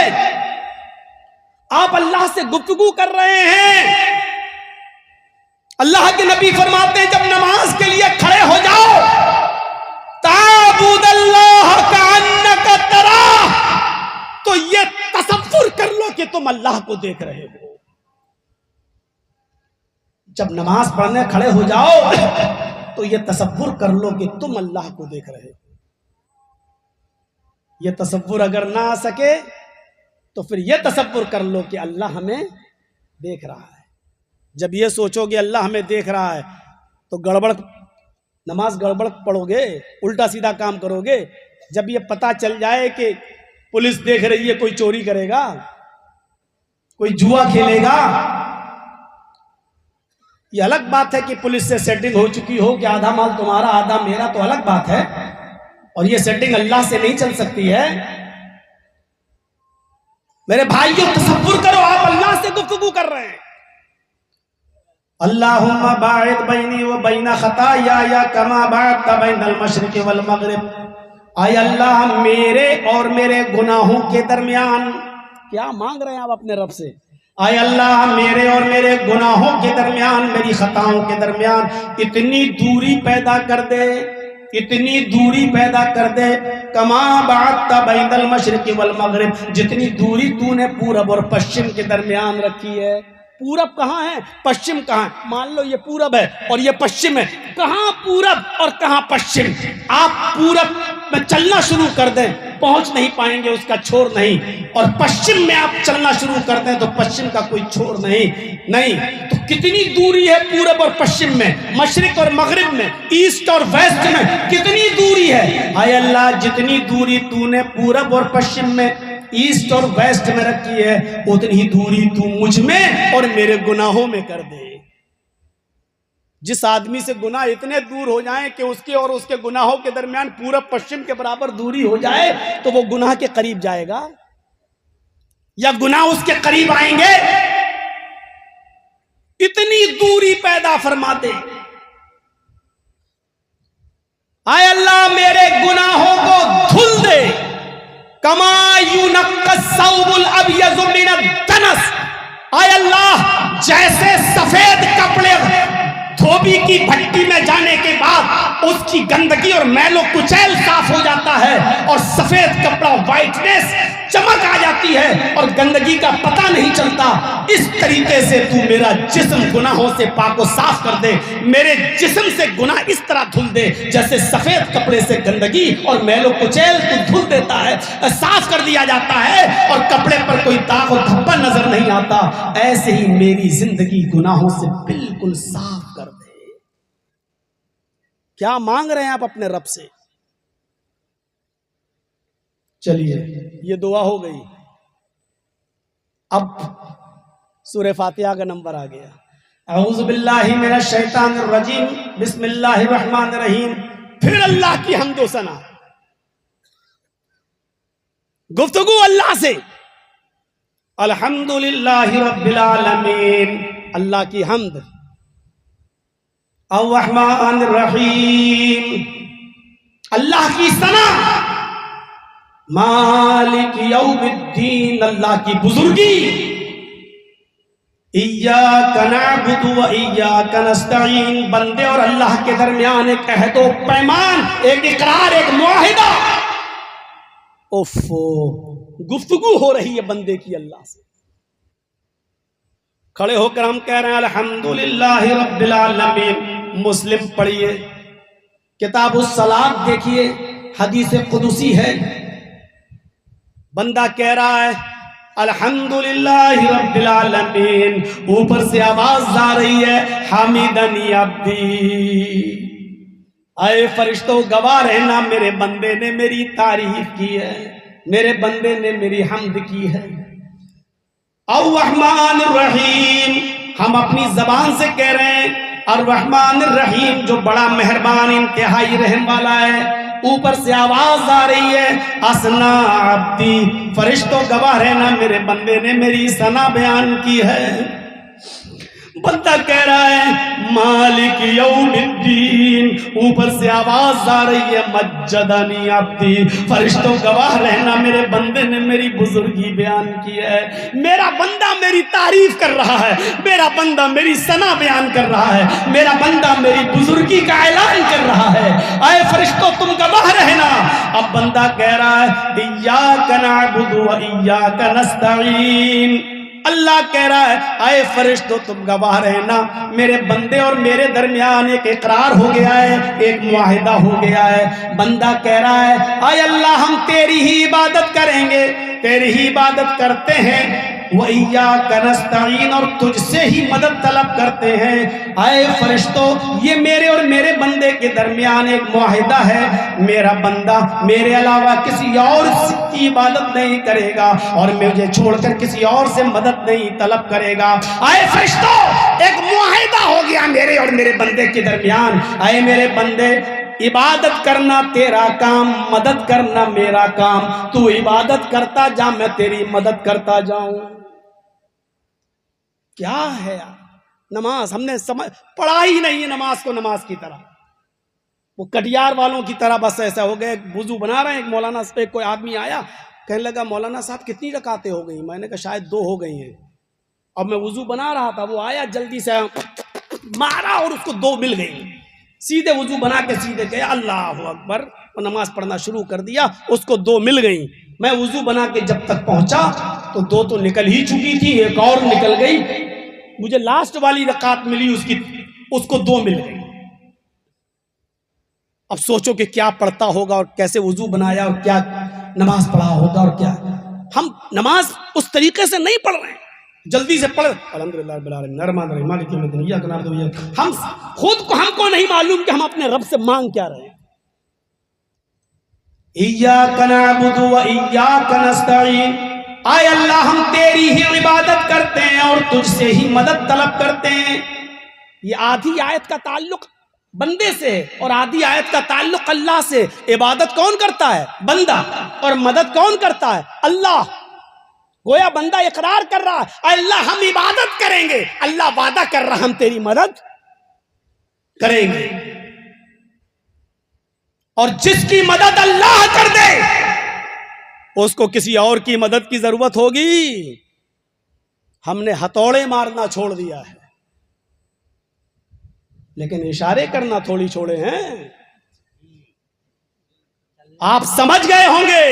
آپ اللہ سے گفتگو کر رہے ہیں. اللہ کے نبی فرماتے ہیں جب نماز کے لیے کھڑے ہو جاؤ، تعبد اللہ کأنک تراہ، تو یہ تصور کر لو کہ تم اللہ کو دیکھ رہے ہو. جب نماز پڑھنے کھڑے ہو جاؤ تو یہ تصور کر لو کہ تم اللہ کو دیکھ رہے ہو. یہ تصور اگر نہ آ سکے تو پھر یہ تصور کر لو کہ اللہ ہمیں دیکھ رہا ہے. جب یہ سوچو گے اللہ ہمیں دیکھ رہا ہے تو گڑبڑ، نماز گڑبڑ پڑھو گے، الٹا سیدھا کام کرو گے. جب یہ پتہ چل جائے کہ پولیس دیکھ رہی ہے، کوئی چوری کرے گا، کوئی جوا کھیلے گا. یہ الگ بات ہے کہ پولیس سے سیٹنگ ہو چکی ہو کہ آدھا مال تمہارا آدھا میرا، تو الگ بات ہے، اور یہ سیٹنگ اللہ سے نہیں چل سکتی ہے. میرے بھائیوں تصور کرو آپ اللہ سے گفتگو کر رہے ہیں. اللہم باعد بینی و بین خطایای کما بعدت بین المشرق والمغرب. اے اللہ میرے اور میرے گناہوں کے درمیان، کیا مانگ رہے ہیں آپ اپنے رب سے؟ اے اللہ میرے اور میرے گناہوں کے درمیان، میری خطاؤں کے درمیان اتنی دوری پیدا کر دے، اتنی دوری پیدا کر دے، کما بعدت بین المشرق والمغرب، جتنی دوری تو نے پورب اور پشچم کے درمیان رکھی ہے. پورب کہاں ہے، پشچم کہاں ہے؟ مان لو یہ پورب ہے اور یہ پشچم ہے، کہاں پورب اور کہاں پشچم؟ آپ پورب میں چلنا شروع کر دیں، پہنچ نہیں پائیں گے اس کا چھور نہیں، اور پشچم میں آپ چلنا شروع کرتے ہیں تو پشچم کا کوئی چھور نہیں۔ تو کتنی دوری ہے پورب اور پشچم میں، مشرق اور مغرب میں، ایسٹ اور ویسٹ میں کتنی دوری ہے؟ اے اللہ جتنی دوری تو نے پورب اور پشچم میں، ایسٹ اور ویسٹ میں رکھی ہے، اتنی ہی دوری تو مجھ میں اور میرے گناہوں میں کر دے۔ جس آدمی سے گناہ اتنے دور ہو جائیں کہ اس کے اور اس کے گناہوں کے درمیان پورب پشچم کے برابر دوری ہو جائے تو وہ گناہ کے قریب جائے گا یا گناہ اس کے قریب آئیں گے؟ اتنی دوری پیدا فرما دے۔ اے اللہ میرے گناہوں کو دھل دے، کما ينقى الثوب الابيض من الدنس۔ اے اللہ جیسے سفید کپڑے دھوبی کی بھٹی میں جانے کے بعد اس کی گندگی اور میل و کچیل صاف ہو جاتا ہے اور سفید کپڑا وائٹنس چمک آ جاتی ہے اور گندگی کا پتہ نہیں چلتا، اس طریقے سے تو میرا جسم گناہوں سے پاک و صاف کر دے۔ میرے جسم سے گناہ اس طرح دھل دے جیسے سفید کپڑے سے گندگی اور میل و کچیل تو دھل دیتا ہے، صاف کر دیا جاتا ہے اور کپڑے پر کوئی داغ و دھبا نظر نہیں آتا، ایسے ہی میری زندگی گناہوں سے بالکل صاف کر دے۔ کیا مانگ رہے ہیں آپ اپنے رب سے؟ چلیے یہ دعا ہو گئی، اب سورہ فاتحہ کا نمبر آ گیا۔ اعوذ باللہ من الشیطان الرجیم، بسم اللہ الرحمن الرحیم۔ پھر اللہ کی حمد و ثنا، گفتگو اللہ سے۔ الحمدللہ رب العالمین، اللہ کی حمد۔ الرحمن الرحیم، اللہ کی ثنا۔ مالک یوم الدین، اللہ کی بزرگی۔ ایاک نعبد و ایاک نستعین، بندے اور اللہ کے درمیان ایک عہد و پیمان، ایک اقرار، ایک معاہدہ۔ گفتگو ہو رہی ہے بندے کی اللہ سے۔ کھڑے ہو کر ہم کہہ رہے ہیں الحمدللہ رب العالمین۔ مسلم پڑھیے، کتاب الصلاۃ دیکھیے، حدیث قدسی ہے، بندہ کہہ رہا ہے الحمدللہ رب العالمین، اوپر سے آواز آ رہی ہے حمیدنی عبدی، اے فرشتوں گواہ رہنا میرے بندے نے میری تعریف کی ہے، میرے بندے نے میری حمد کی ہے۔ الرحمن الرحیم، ہم اپنی زبان سے کہہ رہے ہیں الرحمن الرحیم، جو بڑا مہربان انتہائی رحم والا ہے۔ اوپر سے آواز آ رہی ہے اسنا عبدی، فرشتوں گواہ رہنا میرے بندے نے میری ثنا بیان کی ہے۔ بندہ کہہ رہا ہے مالک یوم الدین، اوپر سے آواز آ رہی ہے مجدنی عبدی، فرشتوں گواہ رہنا میرے بندے نے میری بزرگی بیان کی ہے۔ میرا بندہ میری تعریف کر رہا ہے، میرا بندہ میری ثنا بیان کر رہا ہے، میرا بندہ میری بزرگی کا اعلان کر رہا ہے۔ اے فرشتوں تم گواہ رہنا۔ اب بندہ کہہ رہا ہے ایاک نعبد و ایاک نستعین، اللہ کہہ رہا ہے اے فرشتوں تم گواہ رہنا، میرے بندے اور میرے درمیان ایک اقرار ہو گیا ہے، ایک معاہدہ ہو گیا ہے۔ بندہ کہہ رہا ہے اے اللہ ہم تیری ہی عبادت کریں گے، تیری ہی عبادت کرتے ہیں، وَإِيَّاكَ نَسْتَعِينُ، اور تجھ سے ہی مدد طلب کرتے ہیں۔ اے فرشتوں یہ میرے اور میرے بندے کے درمیان ایک معاہدہ ہے، میرا بندہ میرے علاوہ کسی اور کی عبادت نہیں کرے گا اور مجھے چھوڑ کر کسی اور سے مدد نہیں طلب کرے گا۔ اے فرشتوں ایک معاہدہ ہو گیا میرے اور میرے بندے کے درمیان۔ اے میرے بندے عبادت کرنا تیرا کام، مدد کرنا میرا کام، تو عبادت کرتا جا میں تیری مدد کرتا جاؤں۔ کیا ہے نماز؟ ہم نے پڑھا ہی نہیں ہے نماز کو نماز کی طرح، وہ کٹیار والوں کی طرح بس ایسا ہو گیا۔ وضو بنا رہے ہیں، ایک مولانا پہ کوئی آدمی آیا کہنے لگا مولانا صاحب کتنی رکعتیں ہو گئی؟ میں نے کہا شاید 2 ہو گئی ہیں۔ اب میں وضو بنا رہا تھا، وہ آیا جلدی سے مارا اور اس کو 2 مل گئی۔ سیدھے وضو بنا کے سیدھے کہا اللہ اکبر، اور نماز پڑھنا شروع کر دیا، اس کو 2 مل گئیں۔ میں وضو بنا کے جب تک پہنچا تو 2 تو نکل ہی چکی تھی، ایک اور نکل گئی، مجھے لاسٹ والی رکعت ملی اس کو 2 مل گئی۔ اب سوچو کہ کیا پڑھتا ہوگا اور کیسے وضو بنایا اور کیا نماز پڑھا ہوگا. اور کیا ہم نماز اس طریقے سے نہیں پڑھ رہے ہیں, جلدی سے پڑھ الحمدللہ رب العالمین الرحمن الرحیم مالک یوم الدین ایاک نعبد و ایاک. ہم خود کو ہم کو نہیں معلوم کہ ہم اپنے رب سے مانگ کیا رہے ہیں. ایاک نعبد و ایاک نستعین, آئے اللہ ہم تیری ہی عبادت کرتے ہیں اور تجھ سے ہی مدد طلب کرتے ہیں. یہ آدھی آیت کا تعلق بندے سے ہے اور آدھی آیت کا تعلق اللہ سے. عبادت کون کرتا ہے؟ بندہ. اور مدد کون کرتا ہے؟ اللہ. گویا بندہ اقرار کر رہا ہے اے اللہ ہم عبادت کریں گے, اللہ وعدہ کر رہا ہم تیری مدد کریں گے. اور جس کی مدد اللہ کر دے اس کو کسی اور کی مدد کی ضرورت ہوگی. ہم نے ہتھوڑے مارنا چھوڑ دیا ہے, لیکن اشارے کرنا تھوڑی چھوڑے ہیں. آپ سمجھ گئے ہوں گے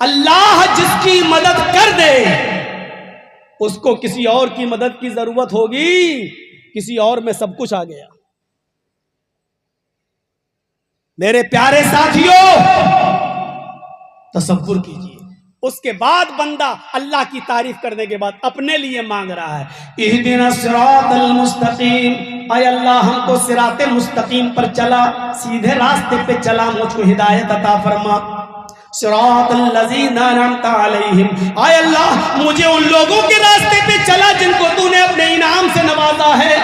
اللہ جس کی مدد کر دے اس کو کسی اور کی مدد کی ضرورت ہوگی. کسی اور میں سب کچھ آ گیا. میرے پیارے ساتھیوں تصور کیجئے, اس کے بعد بندہ اللہ کی تعریف کرنے کے بعد اپنے لیے مانگ رہا ہے اہدنا الصراط المستقیم, اے اللہ ہم کو صراط مستقیم پر چلا, سیدھے راستے پہ چلا, مجھ کو ہدایت عطا فرما. صراط الذین انعمت علیہم, اے اللہ مجھے ان لوگوں کے راستے پہ چلا جن کو تو نے اپنے انعام سے نوازا ہے.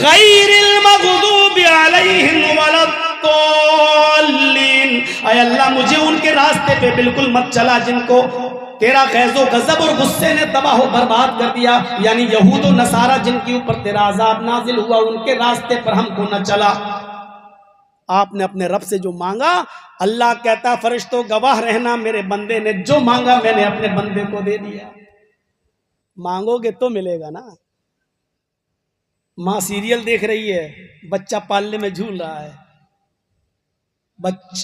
غیر المغضوب علیہم ولا الضالین, اے اللہ مجھے ان کے راستے پہ بالکل مت چلا جن کو تیرا غیظ و غضب اور غصے نے تباہ و برباد کر دیا, یعنی یہود و نصارہ جن کے اوپر تیرا عذاب نازل ہوا ان کے راستے پر ہم کو نہ چلا. آپ نے اپنے رب سے جو مانگا, اللہ کہتا فرشتوں گواہ رہنا میرے بندے نے جو مانگا میں نے اپنے بندے کو دے دیا. مانگو گے تو ملے گا نا. ماں سیریل دیکھ رہی ہے, بچہ پالنے میں جھول رہا ہے,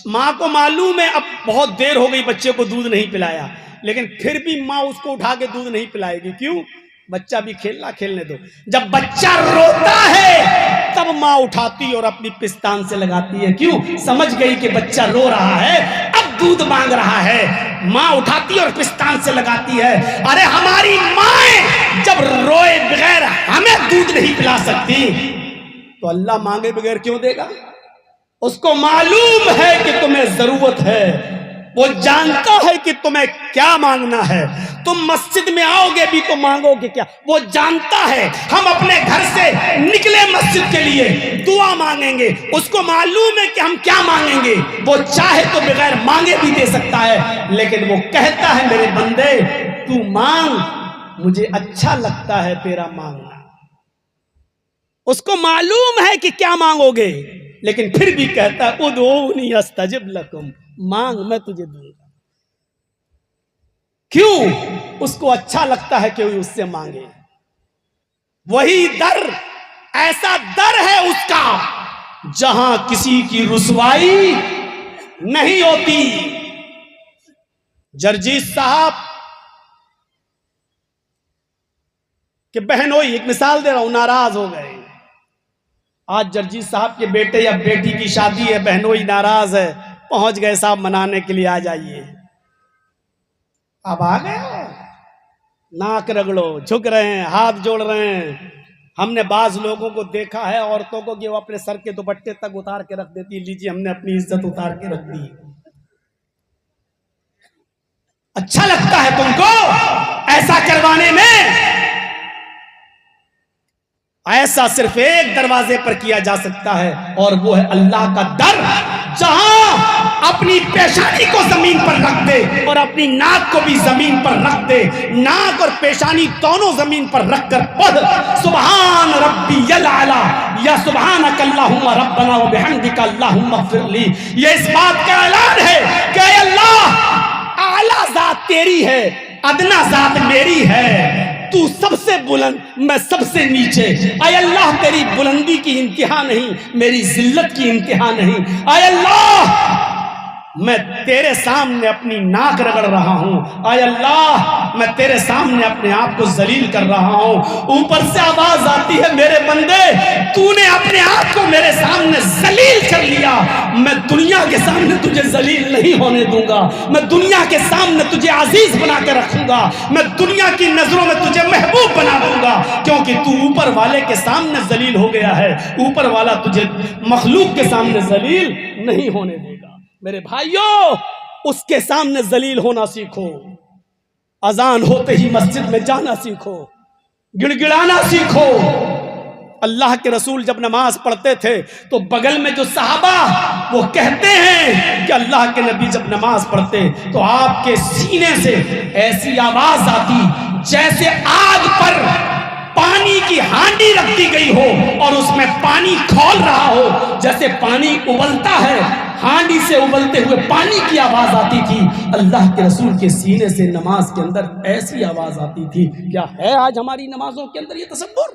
ماں کو معلوم ہے اب بہت دیر ہو گئی بچے کو دودھ نہیں پلایا, لیکن پھر بھی ماں اس کو اٹھا کے دودھ نہیں پلائے گی. کیوں؟ بچہ بھی کھیلنے دو. جب بچہ روتا ہے تب ماں اٹھاتی اور اپنی پستان سے لگاتی ہے. کیوں؟ سمجھ گئی کہ بچہ رو رہا ہے, اب دودھ مانگ رہا ہے, ماں اٹھاتی اور پستان سے لگاتی ہے. ارے ہماری ماں جب روئے بغیر ہمیں دودھ نہیں پلا سکتی تو اللہ مانگے بغیر کیوں دے گا؟ اس کو معلوم ہے کہ تمہیں ضرورت ہے, وہ جانتا ہے کہ تمہیں کیا مانگنا ہے. تم مسجد میں آؤ گے بھی تو مانگو گے کیا, وہ جانتا ہے. ہم اپنے گھر سے نکلے مسجد کے لیے دعا مانگیں گے, اس کو معلوم ہے کہ ہم کیا مانگیں گے. وہ چاہے تو بغیر مانگے بھی دے سکتا ہے, لیکن وہ کہتا ہے میرے بندے تو مانگ, مجھے اچھا لگتا ہے تیرا مانگنا. اس کو معلوم ہے کہ کیا مانگو گے, لیکن پھر بھی کہتا ہے ادعونی استجب لکم, مانگ میں تجھے دوں گا. کیوں؟ اس کو اچھا لگتا ہے کہ اس سے مانگے. وہی در, ایسا در ہے اس کا جہاں کسی کی رسوائی نہیں ہوتی. جرجیت صاحب کہ بہنوئی, ایک مثال دے رہا ہوں, ناراض ہو گئے. آج جرجیت صاحب کے بیٹے یا بیٹی کی شادی ہے, بہنوئی ناراض ہے, پہنچ گئے صاحب منانے کے لیے, آ جائیے. اب آ گئے, ناک رگڑو, جھک رہے ہیں, ہاتھ جوڑ رہے ہیں. ہم نے بعض لوگوں کو دیکھا ہے عورتوں کو کہ وہ اپنے سر کے دوپٹے تک اتار کے رکھ دیتی, لیجیے ہم نے اپنی عزت اتار کے رکھ دی. اچھا لگتا ہے تم کو ایسا کروانے میں؟ ایسا صرف ایک دروازے پر کیا جا سکتا ہے, اور وہ ہے اللہ کا در, جہاں اپنی پیشانی کو زمین پر رکھ دے اور اپنی ناک کو بھی زمین پر رکھ دے. ناک اور پیشانی دونوں زمین پر رکھ کر پڑھ سبحان ربی الاعلی یا سبحانک اللہم ربنا و بحمدک اللہم اغفر لی. یہ اس بات کا اعلان ہے کہ اے اللہ اعلیٰ ذات تیری ہے, ادنا ذات میری ہے, تو سب سے بلند میں سب سے نیچے. اے اللہ تیری بلندی کی انتہا نہیں, میری ذلت کی انتہا نہیں. اے اللہ میں تیرے سامنے اپنی ناک رگڑ رہا ہوں، اے اللہ میں تیرے سامنے اپنے آپ کو ذلیل کر رہا ہوں۔ اوپر سے آواز آتی ہے میرے بندے تو نے اپنے آپ کو میرے سامنے ذلیل کر لیا، میں دنیا کے سامنے تجھے ذلیل نہیں ہونے دوں گا، میں دنیا کے سامنے تجھے عزیز بنا کے رکھوں گا، میں دنیا کی نظروں میں تجھے محبوب بنا دوں گا، کیونکہ تو اوپر والے کے سامنے ذلیل ہو گیا ہے، اوپر والا تجھے مخلوق کے سامنے ذلیل نہیں ہونے دے گا۔ میرے بھائیوں اس کے سامنے ذلیل ہونا سیکھو، اذان ہوتے ہی مسجد میں جانا سیکھو، گڑ گڑانا سیکھو۔ اللہ کے رسول جب نماز پڑھتے تھے تو بغل میں جو صحابہ وہ کہتے ہیں کہ اللہ کے نبی جب نماز پڑھتے تو آپ کے سینے سے ایسی آواز آتی جیسے آگ پر پانی کی ہانڈی رکھ دی گئی ہو اور اس میں پانی کھول رہا ہو، جیسے پانی ابلتا ہے ہانڈی سے ابلتے ہوئے پانی کی آواز آتی تھی، اللہ کے رسول کے سینے سے نماز کے اندر ایسی آواز آتی تھی۔ کیا ہے آج ہماری نمازوں کے اندر یہ تصور؟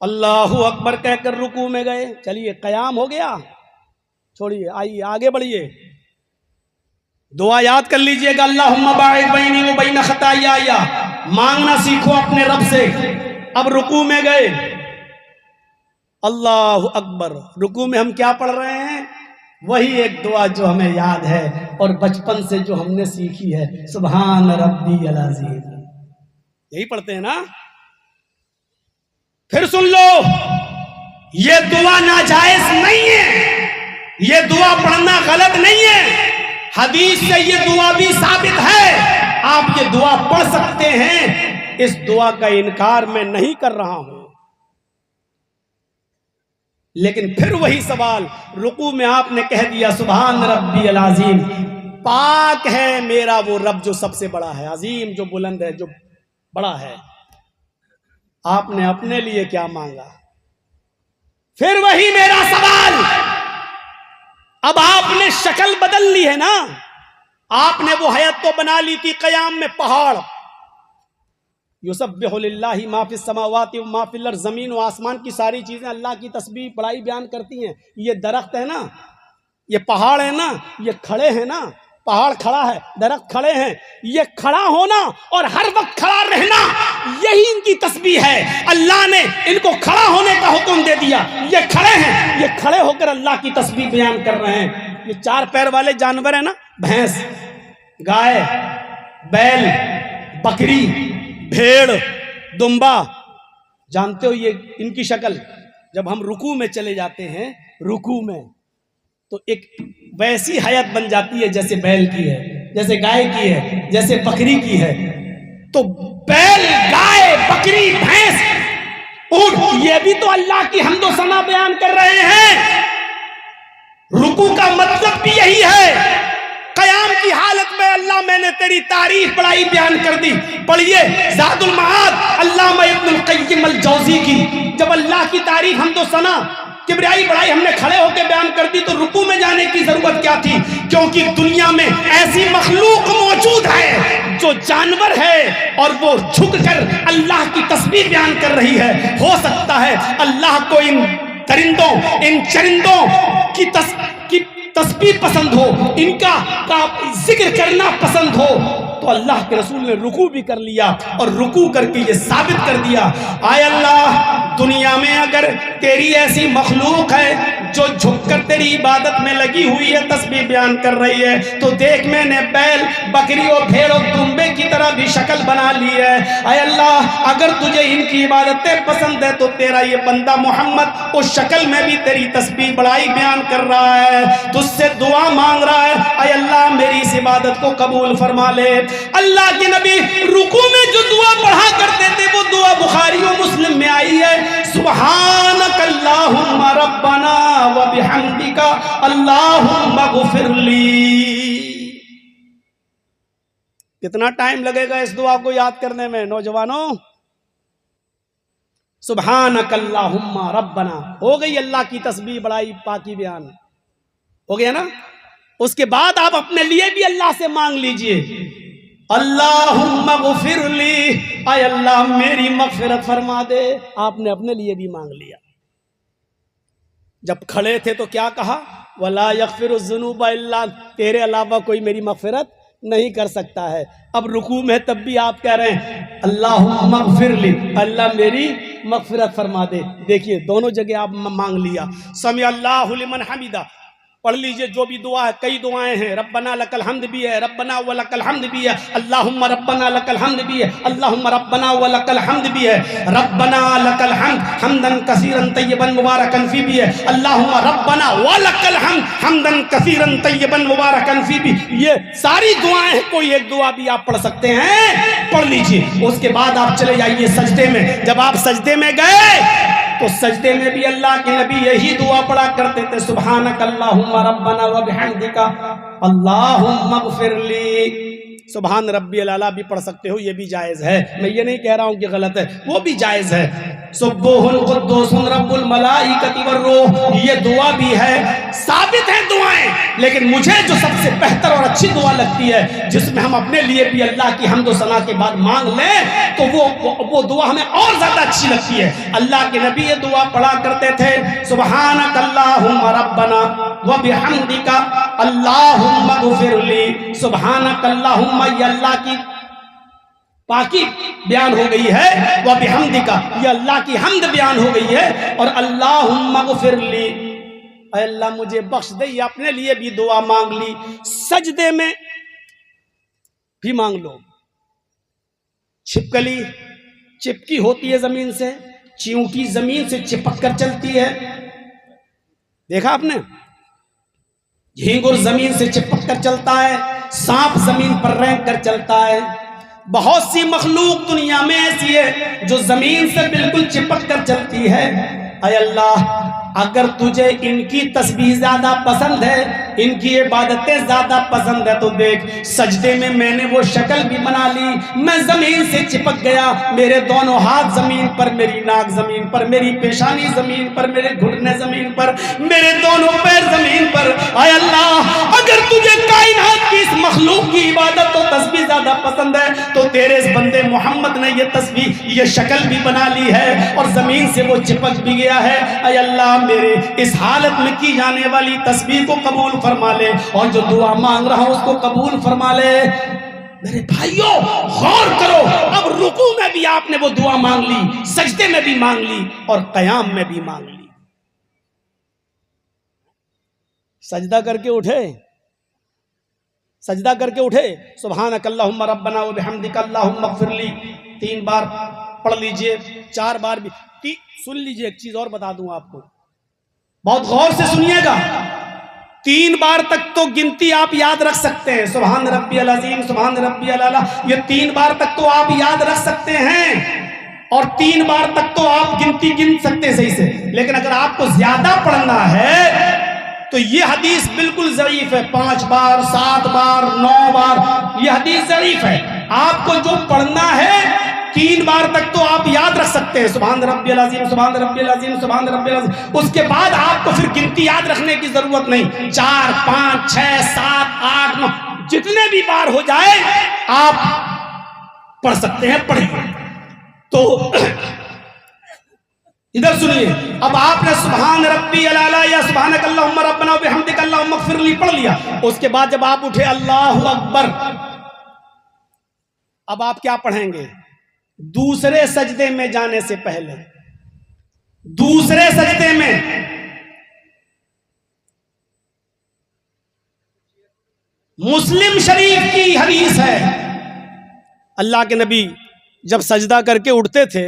اللہ اکبر کہہ کر رکوع میں گئے، چلیے قیام ہو گیا، چھوڑیے آئیے آگے بڑھیے، دعا یاد کر لیجئے گا، اللہم باعد بینی و بین خطایا، مانگنا سیکھو اپنے رب سے۔ اب رکوع میں گئے، اللہ اکبر، رکوع میں ہم کیا پڑھ رہے ہیں؟ وہی ایک دعا جو ہمیں یاد ہے اور بچپن سے جو ہم نے سیکھی ہے، سبحان ربی العظیم، یہی پڑھتے ہیں نا؟ پھر سن لو، یہ دعا ناجائز نہیں ہے، یہ دعا پڑھنا غلط نہیں ہے، حدیث سے یہ دعا بھی ثابت ہے، آپ یہ دعا پڑھ سکتے ہیں، اس دعا کا انکار میں نہیں کر رہا ہوں، لیکن پھر وہی سوال، رکوع میں آپ نے کہہ دیا سبحان ربی العظیم، پاک ہے میرا وہ رب جو سب سے بڑا ہے، عظیم جو بلند ہے، جو بڑا ہے۔ آپ نے اپنے لیے کیا مانگا؟ پھر وہی میرا سوال، اب آپ نے شکل بدل لی ہے نا، آپ نے وہ حیت تو بنا لی تھی قیام میں پہاڑ، یسبح للہ ما فی السماوات و ما فی الارض، زمین و آسمان کی ساری چیزیں اللہ کی تسبیح بڑائی بیان کرتی ہیں۔ یہ درخت ہے نا، یہ پہاڑ ہے نا، یہ کھڑے ہیں نا، پہاڑ کھڑا ہے، درخت کھڑے ہیں، یہ کھڑا ہونا اور ہر وقت کھڑا رہنا یہی ان کی تسبیح ہے۔ اللہ نے ان کو کھڑا ہونے کا حکم دے دیا، یہ کھڑے ہیں، یہ کھڑے ہو کر اللہ کی تسبیح بیان کر رہے ہیں۔ یہ چار پیر والے جانور ہیں نا، بھینس، گائے، بیل، بکری، بھیڑ، دمبا، جانتے ہو یہ ان کی شکل؟ جب ہم رکوع میں چلے جاتے ہیں، رکوع میں تو ایک ویسی حیت بن جاتی ہے جیسے بیل کی ہے، جیسے گائے کی ہے، جیسے بکری کی ہے۔ تو بیل، گائے، بکری، بھینس، اونٹ، یہ بھی تو اللہ کی حمد و ثنا بیان کر رہے ہیں۔ رکوع کا مطلب بھی یہی ہے، قیام کی حالت میں اللہ میں نے تیری تعریف بڑائی بیان کر دی۔ پڑھیے زاد المعاد علامہ ابن القیم الجوزی کی، جب اللہ کی تعریف حمد و ثنا کبریائی بڑائی ہم نے کھڑے ہو کے بیان کر دی تو رکوع میں جانے کی ضرورت کیا تھی؟ کیونکہ دنیا میں ایسی مخلوق موجود ہے جو جانور ہے اور وہ جھک کر اللہ کی تسبیح بیان کر رہی ہے۔ ہو سکتا ہے اللہ کو ان درندوں، ان چرندوں کی تسبیح پسند ہو، ان کا ذکر کرنا پسند ہو، تو اللہ کے رسول نے رکوع بھی کر لیا اور رکوع کر کے یہ ثابت کر دیا، آئے اللہ دنیا میں اگر تیری ایسی مخلوق ہے جو جھک کر تیری عبادت میں لگی ہوئی ہے، تسبیح بیان کر رہی ہے، تو دیکھ میں نے بیل، بکری اور بھیڑ اور دمبے کی طرح بھی شکل بنا لی ہے۔ اے اللہ اگر تجھے ان کی عبادتیں پسند ہے تو تیرا یہ بندہ محمد اس شکل میں بھی تیری تسبیح بڑائی بیان کر رہا ہے، تجھ سے دعا مانگ رہا ہے، اے اللہ میری اس عبادت کو قبول فرما لے۔ اللہ کے نبی رکوع میں جو دعا پڑھا کرتے تھے وہ دعا بخاری و مسلم میں آئی ہے، سبحانک اللہم ربنا و بحمدک اللہم اغفر لی۔ کتنا ٹائم لگے گا اس دعا کو یاد کرنے میں نوجوانوں؟ سبحانک اللہم ربنا، ہو گئی اللہ کی تسبیح بڑائی پاکی بیان، ہو گیا نا؟ اس کے بعد آپ اپنے لیے بھی اللہ سے مانگ لیجئے، اللہم اغفر لی، اے اللہ میری مغفرت فرما دے۔ آپ نے اپنے لیے بھی مانگ لیا۔ جب کھڑے تھے تو کیا کہا؟ وَلَا يَغْفِرُ الذُّنُوبَ إِلَّا، تیرے علاوہ کوئی میری مغفرت نہیں کر سکتا ہے۔ اب رکوع میں تب بھی آپ کہہ رہے ہیں اللہم اغفر لی، اللہ میری مغفرت فرما دے۔ دیکھیے دونوں جگہ آپ مانگ لیا۔ سمع اللہ لمن حمدہ پڑھ لیجئے، جو بھی دعا ہے، کئی دعائیں ہیں، ربنا لک الحمد بھی ہے، ربنا ولک الحمد بھی ہے، اللہم ربنا لک الحمد بھی ہے، اللہم ربنا ولک الحمد بھی ہے، ربنا لک الحمد حمدن کثیرا طیبا مبارکا فی بھی ہے، اللہم ربنا ولک الحمد حمدن کثیرا طیبا مبارکا فی بھی۔ یہ ساری دعائیں ہیں، کوئی ایک دعا بھی آپ پڑھ سکتے ہیں، پڑھ لیجئے۔ اس کے بعد آپ چلے جائیے سجدے میں۔ جب آپ سجدے میں گئے تو سجدے میں بھی اللہ کے نبی یہی دعا پڑھا کرتے تھے، سبحانک اللہم ربنا وبحمدک اللہم اغفر لی۔ سبحان ربی الاعلیٰ بھی پڑھ سکتے ہو، یہ بھی جائز ہے، میں یہ نہیں کہہ رہا ہوں کہ غلط ہے، وہ بھی جائز ہے۔ سبوح القدوس رب الملائکۃ والروح، یہ دعا بھی ہے، ثابت ہے دعائیں، لیکن مجھے جو سب سے بہتر اور اچھی دعا لگتی ہے جس میں ہم اپنے لیے بھی اللہ کی حمد و ثنا کے بعد مانگ لیں تو وہ دعا ہمیں اور زیادہ اچھی لگتی ہے۔ اللہ کے نبی یہ دعا پڑھا کرتے تھے، سبحانک اللہم ربنا وبحمدک اللہم اغفر لی۔ سبحانک اللہم، یہ اللہ کی پاکی بیان ہو گئی ہے، وبحمدک یہ اللہ کی حمد بیان ہو گئی ہے، اور اللہم اغفر لی، اے اللہ مجھے بخش دے، یہ اپنے لیے بھی دعا مانگ لی۔ سجدے میں بھی مانگ لو۔ چھپکلی چپکی ہوتی ہے زمین سے، چیونٹی زمین سے چپک کر چلتی ہے، دیکھا آپ نے؟ جھینگر زمین سے چپک کر چلتا ہے، سانپ زمین پر رینگ کر چلتا ہے۔ بہت سی مخلوق دنیا میں ایسی ہے جو زمین سے بالکل چپک کر چلتی ہے۔ اے اللہ اگر تجھے ان کی تسبیح زیادہ پسند ہے، ان کی عبادتیں زیادہ پسند ہے، تو دیکھ سجدے میں نے وہ شکل بھی بنا لی، میں زمین سے چپک گیا، میرے دونوں ہاتھ زمین پر، میری ناک زمین پر، میری پیشانی زمین پر، میرے گھٹنے زمین پر، میرے دونوں پیر زمین پر۔ اے اللہ اگر تجھے کائنات کی اس مخلوق کی عبادت و تسبیح زیادہ پسند ہے تو تیرے اس بندے محمد نے یہ تسبیح، یہ شکل بھی بنا لی ہے اور زمین سے وہ چپک بھی گیا ہے۔ اے اللہ میرے اس حالت میں کی جانے والی تسبیح کو قبول فرما لے، اور جو دعا مانگ رہا ہوں اس کو قبول فرما لے۔ میرے بھائیوں غور کرو، اب رکوع میں بھی آپ نے وہ دعا مانگ لی، سجدے میں بھی مانگ لی، اور قیام میں بھی مانگ لی۔ سجدہ کر کے اٹھے، سجدہ کر کے اٹھے، سبحانک اللہم ربنا وبحمدک اللہم اغفر لی 3 بار پڑھ لیجئے، 4 بار بھی۔ سن لیجئے، ایک چیز اور بتا دوں آپ کو، بہت غور سے سنیے گا۔ 3 بار تک تو گنتی آپ یاد رکھ سکتے ہیں، سبحان ربی العظیم، سبحان ربی الاعلیٰ، یہ 3 بار تک تو آپ یاد رکھ سکتے ہیں، اور 3 بار تک تو آپ گنتی گن سکتے ہیں صحیح سے۔ لیکن اگر آپ کو زیادہ پڑھنا ہے تو یہ حدیث بالکل ضعیف ہے، 5 بار، 7 بار، 9 بار، یہ حدیث ضعیف ہے۔ آپ کو جو پڑھنا ہے 3 بار تک تو آپ یاد رکھ سکتے ہیں، سبحان ربی العظیم، سبحان ربی العظیم، سبحان ربی العظیم۔ اس کے بعد آپ کو پھر گنتی یاد رکھنے کی ضرورت نہیں، 4، 5، 6، 7، 8، 9 جتنے بھی بار ہو جائے آپ پڑھ سکتے ہیں، پڑھیں۔ تو ادھر سنیے، اب آپ نے سبحان ربی الاعلیٰ یا سبحانک اللہم ربنا وبحمدک اللہم اغفر لی پڑھ لیا۔ اس کے بعد جب آپ اٹھے اللہ اکبر، اب آپ کیا پڑھیں گے؟ دوسرے سجدے میں جانے سے پہلے، دوسرے سجدے میں مسلم شریف کی حدیث ہے، اللہ کے نبی جب سجدہ کر کے اٹھتے تھے،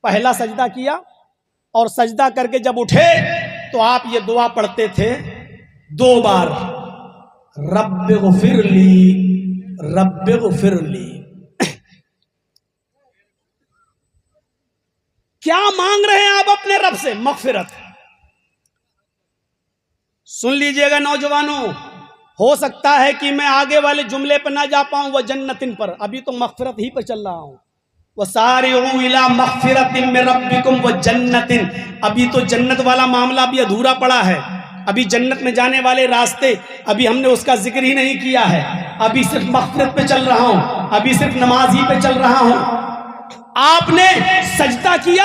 پہلا سجدہ کیا اور سجدہ کر کے جب اٹھے تو آپ یہ دعا پڑھتے تھے 2 بار، رب اغفر لی، رب اغفر لی۔ کیا مانگ رہے ہیں آپ اپنے رب سے؟ مغفرت۔ سن لیجئے گا نوجوانوں، ہو سکتا ہے کہ میں آگے والے جملے پر نہ جا پاؤں، وہ جنتن پر، ابھی تو مغفرت ہی پہ چل رہا ہوں، وَسَارِعُوا إِلَىٰ مَغْفِرَةٍ مِّن رَبِّكُمْ وَجَنَّةٍ، ابھی تو جنت والا معاملہ بھی ادھورا پڑا ہے، ابھی جنت میں جانے والے راستے ابھی ہم نے اس کا ذکر ہی نہیں کیا ہے، ابھی صرف مغفرت پہ چل رہا ہوں، ابھی صرف نماز ہی پہ چل رہا ہوں۔ آپ نے سجدہ کیا،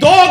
2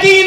3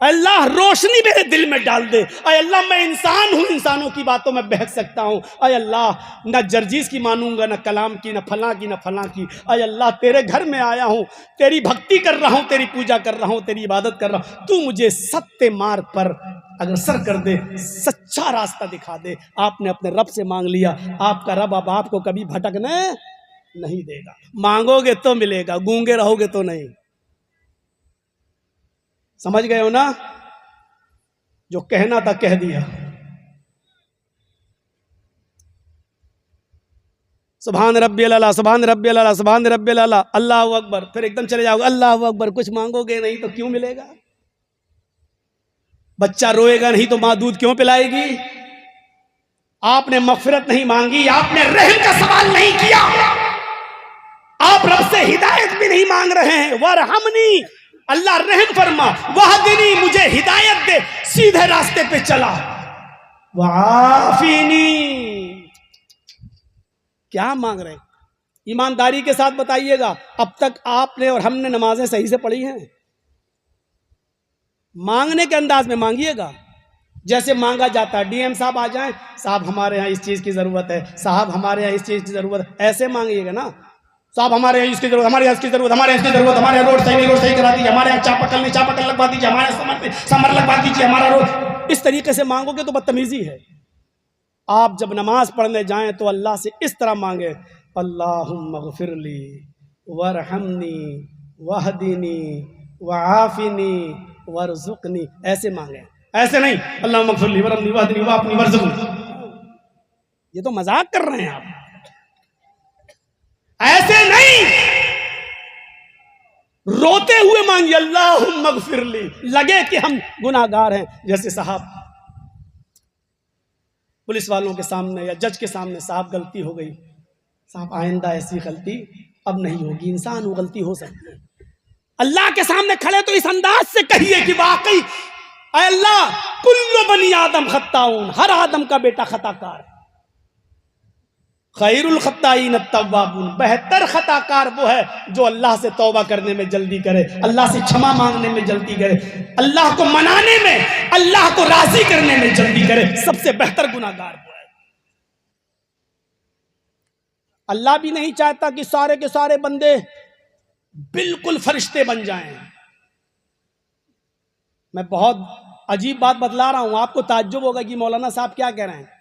اللہ روشنی میرے دل میں ڈال دے. اے اللہ میں انسان ہوں, انسانوں کی باتوں میں بہک سکتا ہوں. اے اللہ نہ جرجیز کی مانوں گا, نہ کلام کی, نہ فلاں کی, نہ فلاں کی. اے اللہ تیرے گھر میں آیا ہوں, تیری بھکتی کر رہا ہوں, تیری پوجا کر رہا ہوں, تیری عبادت کر رہا ہوں. تو مجھے ستے مارگ پر اگرسر کر دے, سچا راستہ دکھا دے. آپ نے اپنے رب سے مانگ لیا, آپ کا رب اب آپ کو کبھی بھٹکنے نہیں دے گا. مانگو گے تو ملے گا, گونگے رہو گے تو نہیں. سمجھ گئے ہو نا؟ جو کہنا تھا کہہ دیا. سبحان ربی اللہ, سبحان ربی اللہ, سبحان ربی اللہ, اللہ اکبر. پھر ایک دم چلے جاؤ گے اللہ اکبر. کچھ مانگو گے نہیں تو کیوں ملے گا؟ بچہ روئے گا نہیں تو ماں دودھ کیوں پلائے گی؟ آپ نے مغفرت نہیں مانگی, آپ نے رحم کا سوال نہیں کیا, آپ رب سے ہدایت بھی نہیں مانگ رہے ہیں. وارحمنی, اللہ رحم فرما. وہدنی, مجھے ہدایت دے, سیدھے راستے پہ چلا. وعافینی, کیا مانگ رہے ہیں؟ ایمانداری کے ساتھ بتائیے گا, اب تک آپ نے اور ہم نے نمازیں صحیح سے پڑھی ہیں؟ مانگنے کے انداز میں مانگیے گا جیسے مانگا جاتا ہے. ڈی ایم صاحب آ جائیں, صاحب ہمارے یہاں اس چیز کی ضرورت ہے, صاحب ہمارے یہاں اس چیز کی ضرورت ہے, ایسے مانگیے گا نا. صاحب ہمارے یہاں اس کی ضرورت, ہمارے یہاں اس کی ضرورت, ہمارے یہاں اس کی ضرورت, ہمارے یہاں روڈ صحیح نہیں, روڈ صحیح کرا دیجیے, ہمارے یہاں چاپکل نہیں, چاپکل لگوا دیجیے, ہمارے یہاں سمر لگوا دیجیے, ہمارا روڈ. اس طریقے سے مانگو گے تو بدتمیزی ہے. آپ جب نماز پڑھنے جائیں تو اللہ سے اس طرح مانگے, اللہم اغفر لی ورحمنی وہدنی وعافنی ورزقنی. ایسے مانگے, ایسے نہیں اللہم اغفر لی ورحمنی وہدنی وعافنی ورزقنی. یہ تو مذاق کر رہے ہیں آپ. ایسے نہیں, روتے ہوئے مانگی اللہم اغفر لی, لگے کہ ہم گناہ گار ہیں. جیسے صاحب پولیس والوں کے سامنے یا جج کے سامنے, صاحب غلطی ہو گئی, صاحب آئندہ ایسی غلطی اب نہیں ہوگی. انسان وہ غلطی ہو سکتی ہے. اللہ کے سامنے کھڑے تو اس انداز سے کہیے کہ واقعی اے اللہ کل بنی آدم خطاؤن, ہر آدم کا بیٹا خطا کار. خیر الخطائین التوابون, بہتر خطا کار وہ ہے جو اللہ سے توبہ کرنے میں جلدی کرے, اللہ سے چھما مانگنے میں جلدی کرے, اللہ کو منانے میں, اللہ کو راضی کرنے میں جلدی کرے. سب سے بہتر گناہ گار وہ ہے. اللہ بھی نہیں چاہتا کہ سارے کے سارے بندے بالکل فرشتے بن جائیں. میں بہت عجیب بات بتلا رہا ہوں, آپ کو تعجب ہوگا کہ مولانا صاحب کیا کہہ رہے ہیں.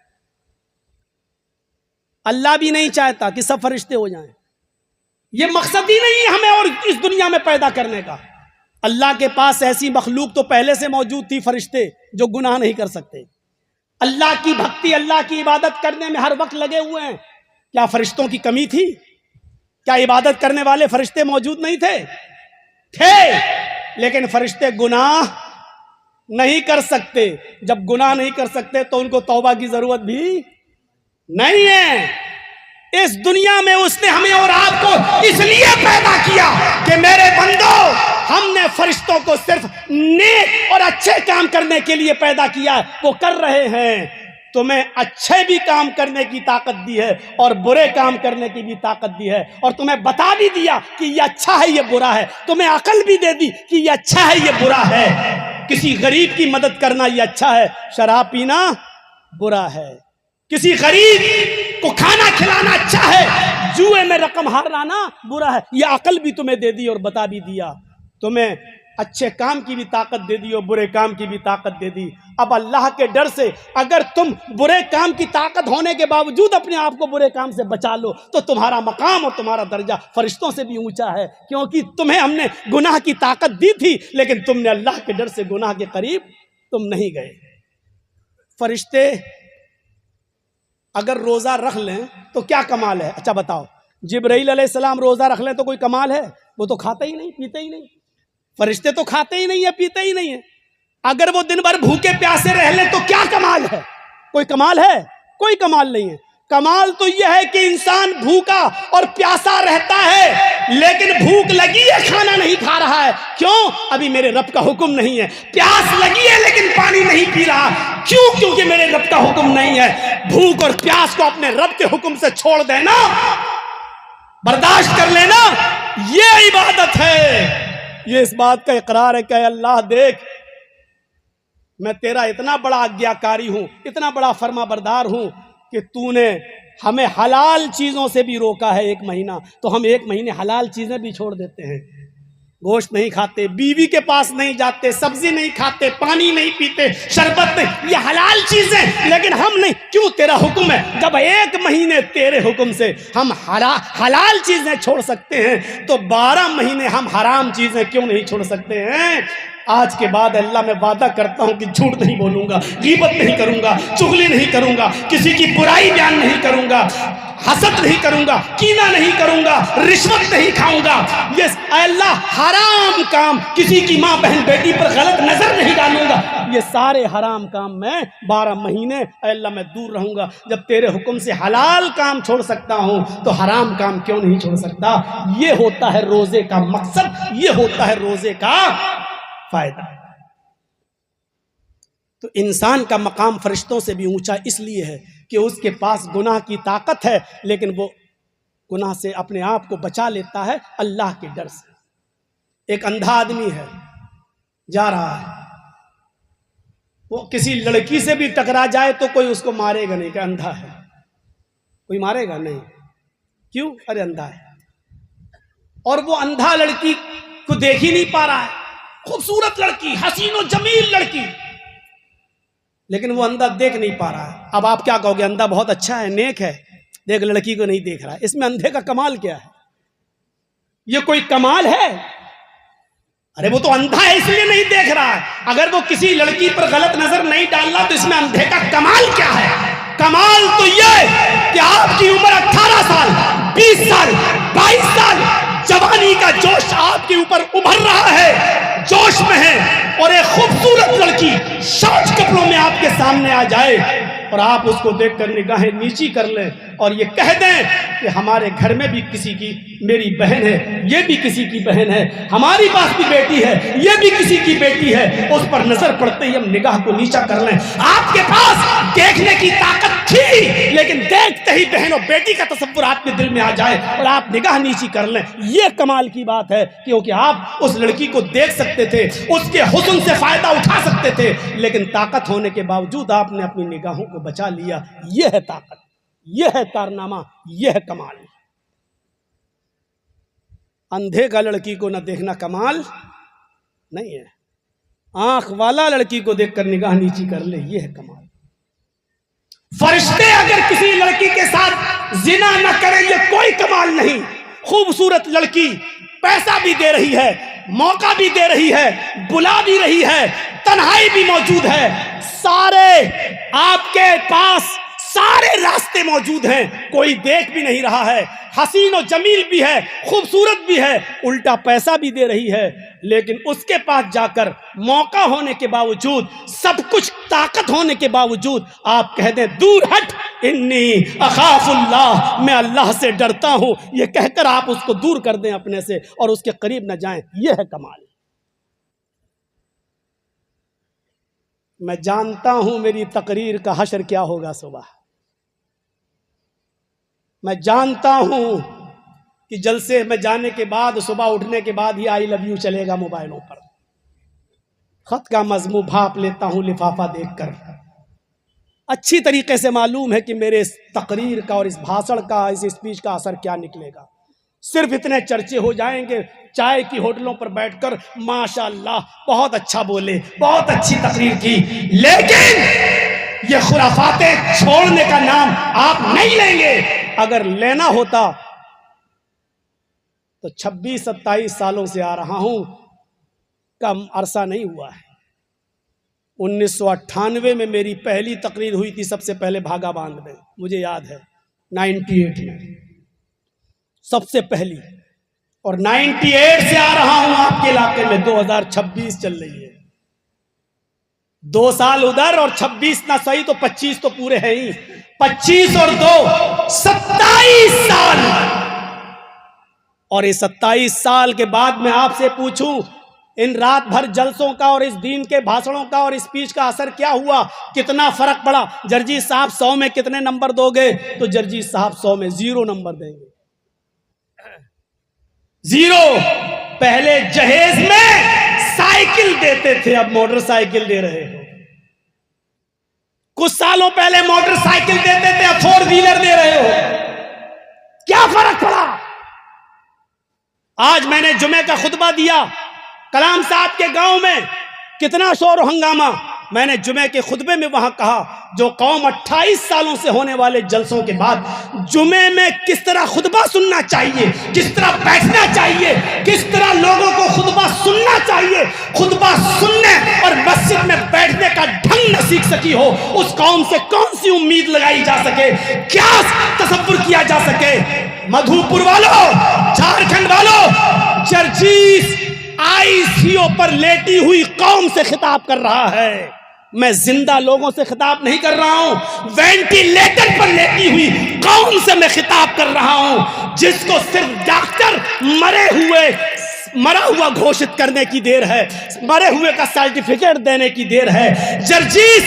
اللہ بھی نہیں چاہتا کہ سب فرشتے ہو جائیں. یہ مقصد ہی نہیں ہے ہمیں اور اس دنیا میں پیدا کرنے کا. اللہ کے پاس ایسی مخلوق تو پہلے سے موجود تھی, فرشتے جو گناہ نہیں کر سکتے. اللہ کی بھکتی, اللہ کی عبادت کرنے میں ہر وقت لگے ہوئے ہیں. کیا فرشتوں کی کمی تھی؟ کیا عبادت کرنے والے فرشتے موجود نہیں تھے؟ تھے, لیکن فرشتے گناہ نہیں کر سکتے. جب گناہ نہیں کر سکتے تو ان کو توبہ کی ضرورت بھی نہیں ہے. اس دنیا میں اس نے ہمیں اور آپ کو اس لیے پیدا کیا کہ میرے بندو, ہم نے فرشتوں کو صرف نیک اور اچھے کام کرنے کے لیے پیدا کیا. وہ کر رہے ہیں. تمہیں اچھے بھی کام کرنے کی طاقت دی ہے اور برے کام کرنے کی بھی طاقت دی ہے, اور تمہیں بتا بھی دیا کہ یہ اچھا ہے, یہ برا ہے. تمہیں عقل بھی دے دی کہ یہ اچھا ہے, یہ برا ہے. کسی غریب کی مدد کرنا یہ اچھا ہے, شراب پینا برا ہے. کسی غریب کو کھانا کھلانا اچھا ہے, جوئے میں رقم ہارانا برا ہے. یہ عقل بھی تمہیں دے دی اور بتا بھی دیا. تمہیں اچھے کام کی بھی طاقت دے دی اور برے کام کی بھی طاقت دے دی. اب اللہ کے ڈر سے اگر تم برے کام کی طاقت ہونے کے باوجود اپنے آپ کو برے کام سے بچا لو تو تمہارا مقام اور تمہارا درجہ فرشتوں سے بھی اونچا ہے. کیونکہ تمہیں ہم نے گناہ کی طاقت دی تھی, لیکن تم نے اللہ کے ڈر سے گناہ کے قریب تم نہیں گئے. فرشتے اگر روزہ رکھ لیں تو کیا کمال ہے؟ اچھا بتاؤ, جبرائیل علیہ السلام روزہ رکھ لیں تو کوئی کمال ہے؟ وہ تو کھاتے ہی نہیں, پیتے ہی نہیں. فرشتے تو کھاتے ہی نہیں ہے, پیتے ہی نہیں ہے. اگر وہ دن بھر بھوکے پیاسے رہ لیں تو کیا کمال ہے؟ کوئی کمال ہے؟ کوئی کمال نہیں ہے. کمال تو یہ ہے کہ انسان بھوکا اور پیاسا رہتا ہے لیکن بھوک لگی ہے, کھانا نہیں کھا رہا ہے. کیوں؟ ابھی میرے رب کا حکم نہیں ہے. پیاس لگی ہے لیکن پانی نہیں پی رہا. کیوں؟ کیونکہ میرے رب کا حکم نہیں ہے. بھوک اور پیاس کو اپنے رب کے حکم سے چھوڑ دینا, برداشت کر لینا, یہ عبادت ہے. یہ اس بات کا اقرار ہے کہ اللہ دیکھ میں تیرا اتنا بڑا آگیاکاری ہوں، اتنا بڑا فرما بردار ہوں کہ تو نے ہمیں حلال چیزوں سے بھی روکا ہے 1 مہینہ، تو ہم 1 مہینے حلال چیزیں بھی چھوڑ دیتے ہیں، گوشت نہیں کھاتے، بیوی کے پاس نہیں جاتے، سبزی نہیں کھاتے، پانی نہیں پیتے، شربت نہیں، یہ حلال چیزیں، لیکن ہم نہیں، کیوں؟ تیرا حکم ہے، جب 1 مہینے تیرے حکم سے ہم حلال چیزیں چھوڑ سکتے ہیں تو 12 مہینے ہم حرام چیزیں کیوں نہیں چھوڑ سکتے ہیں؟ آج کے بعد اللہ میں وعدہ کرتا ہوں کہ جھوٹ نہیں بولوں گا، غیبت نہیں کروں گا، چغلی نہیں کروں گا، کسی کی برائی بیان نہیں کروں گا، حسد نہیں کروں گا، کینہ نہیں کروں گا، رشوت نہیں کھاؤں گا، یہ اے اللہ حرام کام، کسی کی ماں بہن بیٹی پر غلط نظر نہیں ڈالوں گا، یہ سارے حرام کام میں 12 مہینے اے اللہ میں دور رہوں گا۔ جب تیرے حکم سے حلال کام چھوڑ سکتا ہوں تو حرام کام کیوں نہیں چھوڑ سکتا؟ یہ ہوتا ہے روزے کا مقصد، یہ ہوتا ہے روزے کا فائدہ۔ تو انسان کا مقام فرشتوں سے بھی اونچا اس لیے ہے کہ اس کے پاس گناہ کی طاقت ہے، لیکن وہ گناہ سے اپنے آپ کو بچا لیتا ہے اللہ کے ڈر سے۔ ایک اندھا آدمی ہے، جا رہا ہے، وہ کسی لڑکی سے بھی ٹکرا جائے تو کوئی اس کو مارے گا نہیں کہ اندھا ہے، کوئی مارے گا نہیں، کیوں؟ ارے اندھا ہے۔ اور وہ اندھا لڑکی کو دیکھ ہی نہیں پا رہا ہے، خوبصورت لڑکی، حسین و جمیل لڑکی، لیکن وہ اندھا دیکھ نہیں پا رہا ہے۔ اب آپ کیا کہو گے؟ اندھا بہت اچھا ہے، نیک ہے، دیکھ لڑکی کو نہیں دیکھ رہا ہے، اس میں اندھے کا کمال کیا ہے؟ یہ کوئی کمال ہے؟ ارے وہ تو اندھا ہے اس لیے نہیں دیکھ رہا ہے، اگر وہ کسی لڑکی پر غلط نظر نہیں ڈال رہا تو اس میں اندھے کا کمال کیا ہے؟ کمال تو یہ کہ آپ کی عمر 18 سال، 20 سال، 22 سال، جوانی کا جوش آپ کے اوپر ابھر رہا ہے، جوش میں ہے، اور ایک خوبصورت لڑکی شارٹ کپڑوں میں آپ کے سامنے آ جائے اور آپ اس کو دیکھ کر نگاہیں نیچی کر لیں اور یہ کہہ دیں کہ ہمارے گھر میں بھی کسی کی میری بہن ہے، یہ بھی کسی کی بہن ہے، ہماری پاس بھی بیٹی ہے، یہ بھی کسی کی بیٹی ہے، اس پر نظر پڑتے ہی ہم نگاہ کو نیچا کر لیں۔ آپ کے پاس دیکھنے کی طاقت تھی، لیکن دیکھتے ہی بہن اور بیٹی کا تصور آپ کے دل میں آ جائے اور آپ نگاہ نیچی کر لیں، یہ کمال کی بات ہے، کیونکہ آپ اس لڑکی کو دیکھ سکتے تھے، اس کے حسن سے فائدہ اٹھا سکتے تھے، لیکن طاقت ہونے کے باوجود آپ نے اپنی نگاہوں کو بچا لیا۔ یہ ہے طاقت، یہ ہے کارنامہ، یہ ہے کمال۔ اندھے کا لڑکی کو نہ دیکھنا کمال نہیں ہے، آنکھ والا لڑکی کو دیکھ کر نگاہ نیچی کر لے، یہ ہے کمال۔ فرشتے اگر کسی لڑکی کے ساتھ زنا نہ کریں یہ کوئی کمال نہیں۔ خوبصورت لڑکی پیسہ بھی دے رہی ہے، موقع بھی دے رہی ہے، بلا بھی رہی ہے، تنہائی بھی موجود ہے، سارے آپ کے پاس سارے راستے موجود ہیں، کوئی دیکھ بھی نہیں رہا ہے، حسین و جمیل بھی ہے، خوبصورت بھی ہے، الٹا پیسہ بھی دے رہی ہے، لیکن اس کے پاس جا کر موقع ہونے کے باوجود، سب کچھ طاقت ہونے کے باوجود آپ کہہ دیں دور ہٹ، انی اخاف اللہ، میں اللہ سے ڈرتا ہوں، یہ کہہ کر آپ اس کو دور کر دیں اپنے سے اور اس کے قریب نہ جائیں، یہ ہے کمال۔ میں جانتا ہوں میری تقریر کا حشر کیا ہوگا صبح، میں جانتا ہوں کہ جلسے میں جانے کے بعد صبح اٹھنے کے بعد ہی آئی لو یو چلے گا موبائلوں پر، خط کا مضمون بھاپ لیتا ہوں لفافہ دیکھ کر، اچھی طریقے سے معلوم ہے کہ میرے اس تقریر کا اور اس بھاشن کا، اس اسپیچ کا اثر کیا نکلے گا۔ صرف اتنے چرچے ہو جائیں گے چائے کی ہوٹلوں پر بیٹھ کر، ماشاءاللہ بہت اچھا بولے، بہت اچھی تقریر کی، لیکن یہ خرافاتیں چھوڑنے کا نام آپ نہیں لیں گے۔ اگر لینا ہوتا تو 26-27 سالوں سے آ رہا ہوں، کم عرصہ نہیں ہوا ہے۔ 1998 میں میری پہلی تقریر ہوئی تھی، سب سے پہلے بھاگا باندھ میں، مجھے یاد ہے 98 میں سب سے پہلی، اور 98 سے آ رہا ہوں آپ کے علاقے میں، 2026 چل رہی ہے، 2 سال ادھر اور 26 نہ صحیح تو 25 تو پورے ہیں ہی، 25 اور 2 27 سال، اور یہ 27 سال کے بعد میں آپ سے پوچھوں ان رات بھر جلسوں کا اور اس دین کے بھاشنوں کا اور اسپیچ کا اثر کیا ہوا، کتنا فرق پڑا؟ جرجی صاحب 100 میں کتنے نمبر دو گے؟ تو جرجی صاحب 100 میں 0 نمبر دیں گے، 0۔ پہلے جہیز میں سائیکل دیتے تھے، اب موٹر سائیکل دے رہے ہو، کچھ سالوں پہلے موٹر سائیکل دیتے تھے، اب 4 ویلر دے رہے ہو، کیا فرق پڑا؟ آج میں نے جمعے کا خطبہ دیا کلام صاحب کے گاؤں میں، کتنا شور و ہنگامہ. میں نے جمعے کے خطبے میں وہاں کہا جو قوم 28 سالوں سے ہونے والے جلسوں کے بعد جمعے میں کس طرح خطبہ سننا چاہیے، کس طرح بیٹھنا چاہیے، کس طرح لوگوں کو خطبہ سننا چاہیے، خطبہ سننے اور مسجد میں بیٹھنے کا ڈھنگ نہ سیکھ سکی ہو، اس قوم سے کون سی امید لگائی جا سکے، کیا تصور کیا جا سکے؟ مدھو پور والوں، جھارکھنڈ والوں، جرجیس ICU پر لیٹی ہوئی قوم سے خطاب کر رہا ہے. میں زندہ لوگوں سے خطاب نہیں کر رہا ہوں، وینٹیلیٹر پر لیٹی ہوئی قوم سے میں خطاب کر رہا ہوں، جس کو صرف ڈاکٹر مرا ہوا گھوشت کرنے کی دیر ہے، مرے ہوئے کا سرٹیفکیٹ دینے کی دیر ہے. جرجیس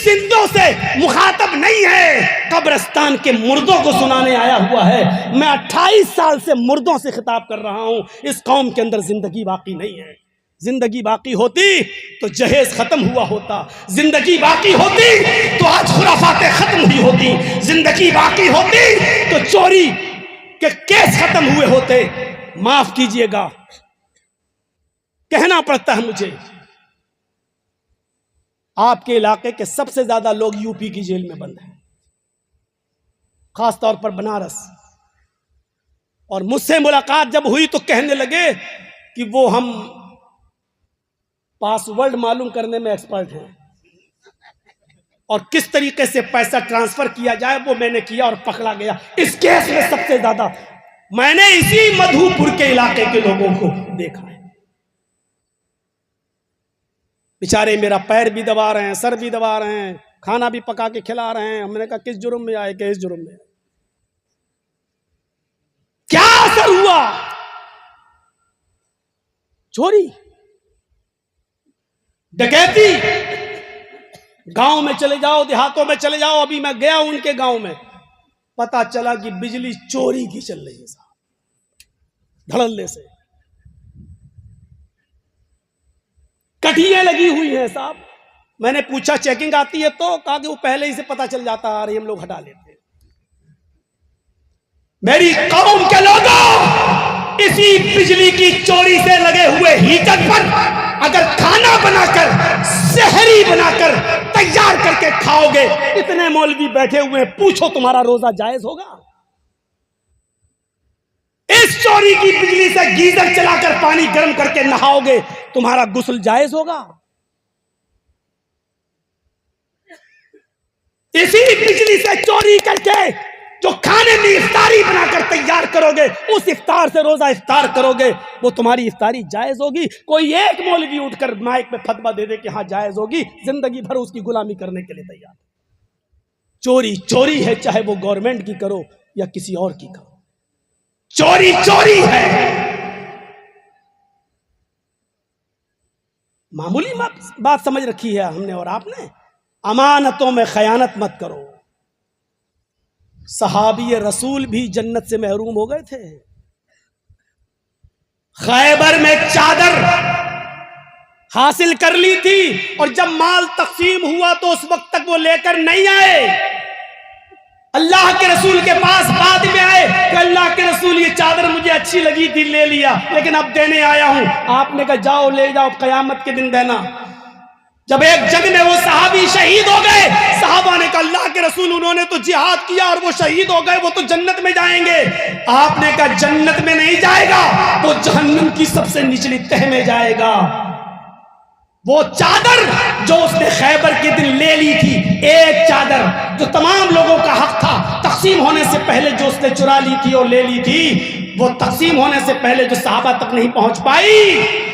زندوں سے مخاطب نہیں ہے، قبرستان کے مردوں کو سنانے آیا ہوا ہے. میں 28 سال سے مردوں سے خطاب کر رہا ہوں. اس قوم کے اندر زندگی باقی نہیں ہے. زندگی باقی ہوتی تو جہیز ختم ہوا ہوتا، زندگی باقی ہوتی تو آج خرافاتیں ختم ہوئی ہوتی، زندگی باقی ہوتی تو چوری کے کیس ختم ہوئے ہوتے. معاف کیجئے گا، کہنا پڑتا ہے مجھے، آپ کے علاقے کے سب سے زیادہ لوگ UP کی جیل میں بند ہیں، خاص طور پر بنارس. اور مجھ سے ملاقات جب ہوئی تو کہنے لگے کہ وہ ہم پاسورڈ معلوم کرنے میں ایکسپرٹ ہیں، اور کس طریقے سے پیسہ ٹرانسفر کیا جائے وہ میں نے کیا اور پکڑا گیا. اس کیس میں سب سے زیادہ میں نے اسی مدھو پور کے علاقے کے لوگوں کو دیکھا ہے. بیچارے میرا پیر بھی دبا رہے ہیں، سر بھی دبا رہے ہیں، کھانا بھی پکا کے کھلا رہے ہیں. ہم نے کہا کس جرم میں آئے، کہ اس جرم میں. کیا اثر ہوا؟ چوری، ڈکیتی. گاؤں میں چلے جاؤ، دیہاتوں میں چلے جاؤ. ابھی میں گیا ان کے گاؤں میں، پتا چلا کہ بجلی چوری کی چل رہی ہے صاحب، دھڑلے سے. کٹھیاں لگی ہوئی ہیں صاحب. میں نے پوچھا چیکنگ آتی ہے تو کہا کہ وہ پہلے ہی سے پتا چل جاتا، آ رہی ہم لوگ ہٹا لیتے. میری قوم کے لوگوں، اسی بجلی کی چوری سے لگے ہوئے ہیٹر پر اگر کھانا بنا کر، سحری بنا کر تیار کر کے کھاؤ گے، اتنے مولوی بیٹھے ہوئے ہیں، پوچھو تمہارا روزہ جائز ہوگا؟ اس چوری کی بجلی سے گیزر چلا کر پانی گرم کر کے نہاؤ گے، تمہارا غسل جائز ہوگا؟ اسی بجلی سے چوری کر کے جو کھانے میں افطاری بنا کر تیار کرو گے، اس افطار سے روزہ افطار کرو گے، وہ تمہاری افطاری جائز ہوگی؟ کوئی ایک مولوی اٹھ کر مائک میں فتویٰ دے دے کہ ہاں جائز ہوگی، زندگی بھر اس کی غلامی کرنے کے لیے تیار. چوری چوری ہے، چاہے وہ گورنمنٹ کی کرو یا کسی اور کی کرو، چوری چوری ہے. معمولی بات سمجھ رکھی ہے ہم نے اور آپ نے. امانتوں میں خیانت مت کرو. صحابی رسول بھی جنت سے محروم ہو گئے تھے. خیبر میں چادر حاصل کر لی تھی اور جب مال تقسیم ہوا تو اس وقت تک وہ لے کر نہیں آئے. اللہ کے رسول کے پاس بعد میں آئے کہ اللہ کے رسول یہ چادر مجھے اچھی لگی تھی، لے لیا، لیکن اب دینے آیا ہوں. آپ نے کہا جاؤ لے جاؤ، قیامت کے دن دینا. جب ایک جنگ میں وہ صحابی شہید ہو گئے، صحابہ نے کہا اللہ کے رسول انہوں نے تو جہاد کیا اور وہ شہید ہو گئے، وہ تو جنت میں جائیں گے. آپ نے کہا جنت میں نہیں جائے گا، وہ جہنم کی سب سے نچلی تہ میں جائے گا. وہ چادر جو اس نے خیبر کے دن لے لی تھی، ایک چادر جو تمام لوگوں کا حق تھا، تقسیم ہونے سے پہلے جو اس نے چرا لی تھی اور لے لی تھی، وہ تقسیم ہونے سے پہلے جو صحابہ تک نہیں پہنچ پائی،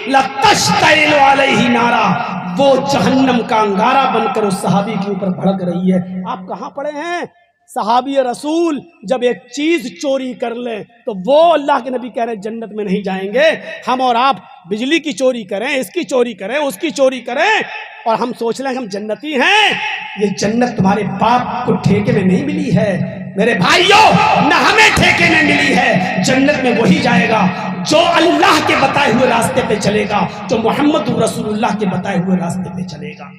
لَتَشْتَعِلُ عَلَيْهِ نَارًا، وہ جہنم کا انگارہ بن کر اس صحابی کے اوپر بھڑک رہی ہے. آپ کہاں پڑے ہیں؟ صحابی رسول جب ایک چیز چوری کر لیں تو وہ اللہ کے نبی کہہ رہے ہیں جنت میں نہیں جائیں گے. ہم اور آپ بجلی کی چوری کریں، اس کی چوری کریں، اس کی چوری کریں، اور ہم سوچ لیں کہ ہم جنتی ہیں. یہ جنت تمہارے باپ کو ٹھیکے میں نہیں ملی ہے میرے بھائیوں، نہ ہمیں ٹھیکے میں ملی ہے. جنت میں وہی جائے گا جو اللہ کے بتائے ہوئے راستے پہ چلے گا، جو محمد رسول اللہ کے بتائے ہوئے راستے پہ چلے گا.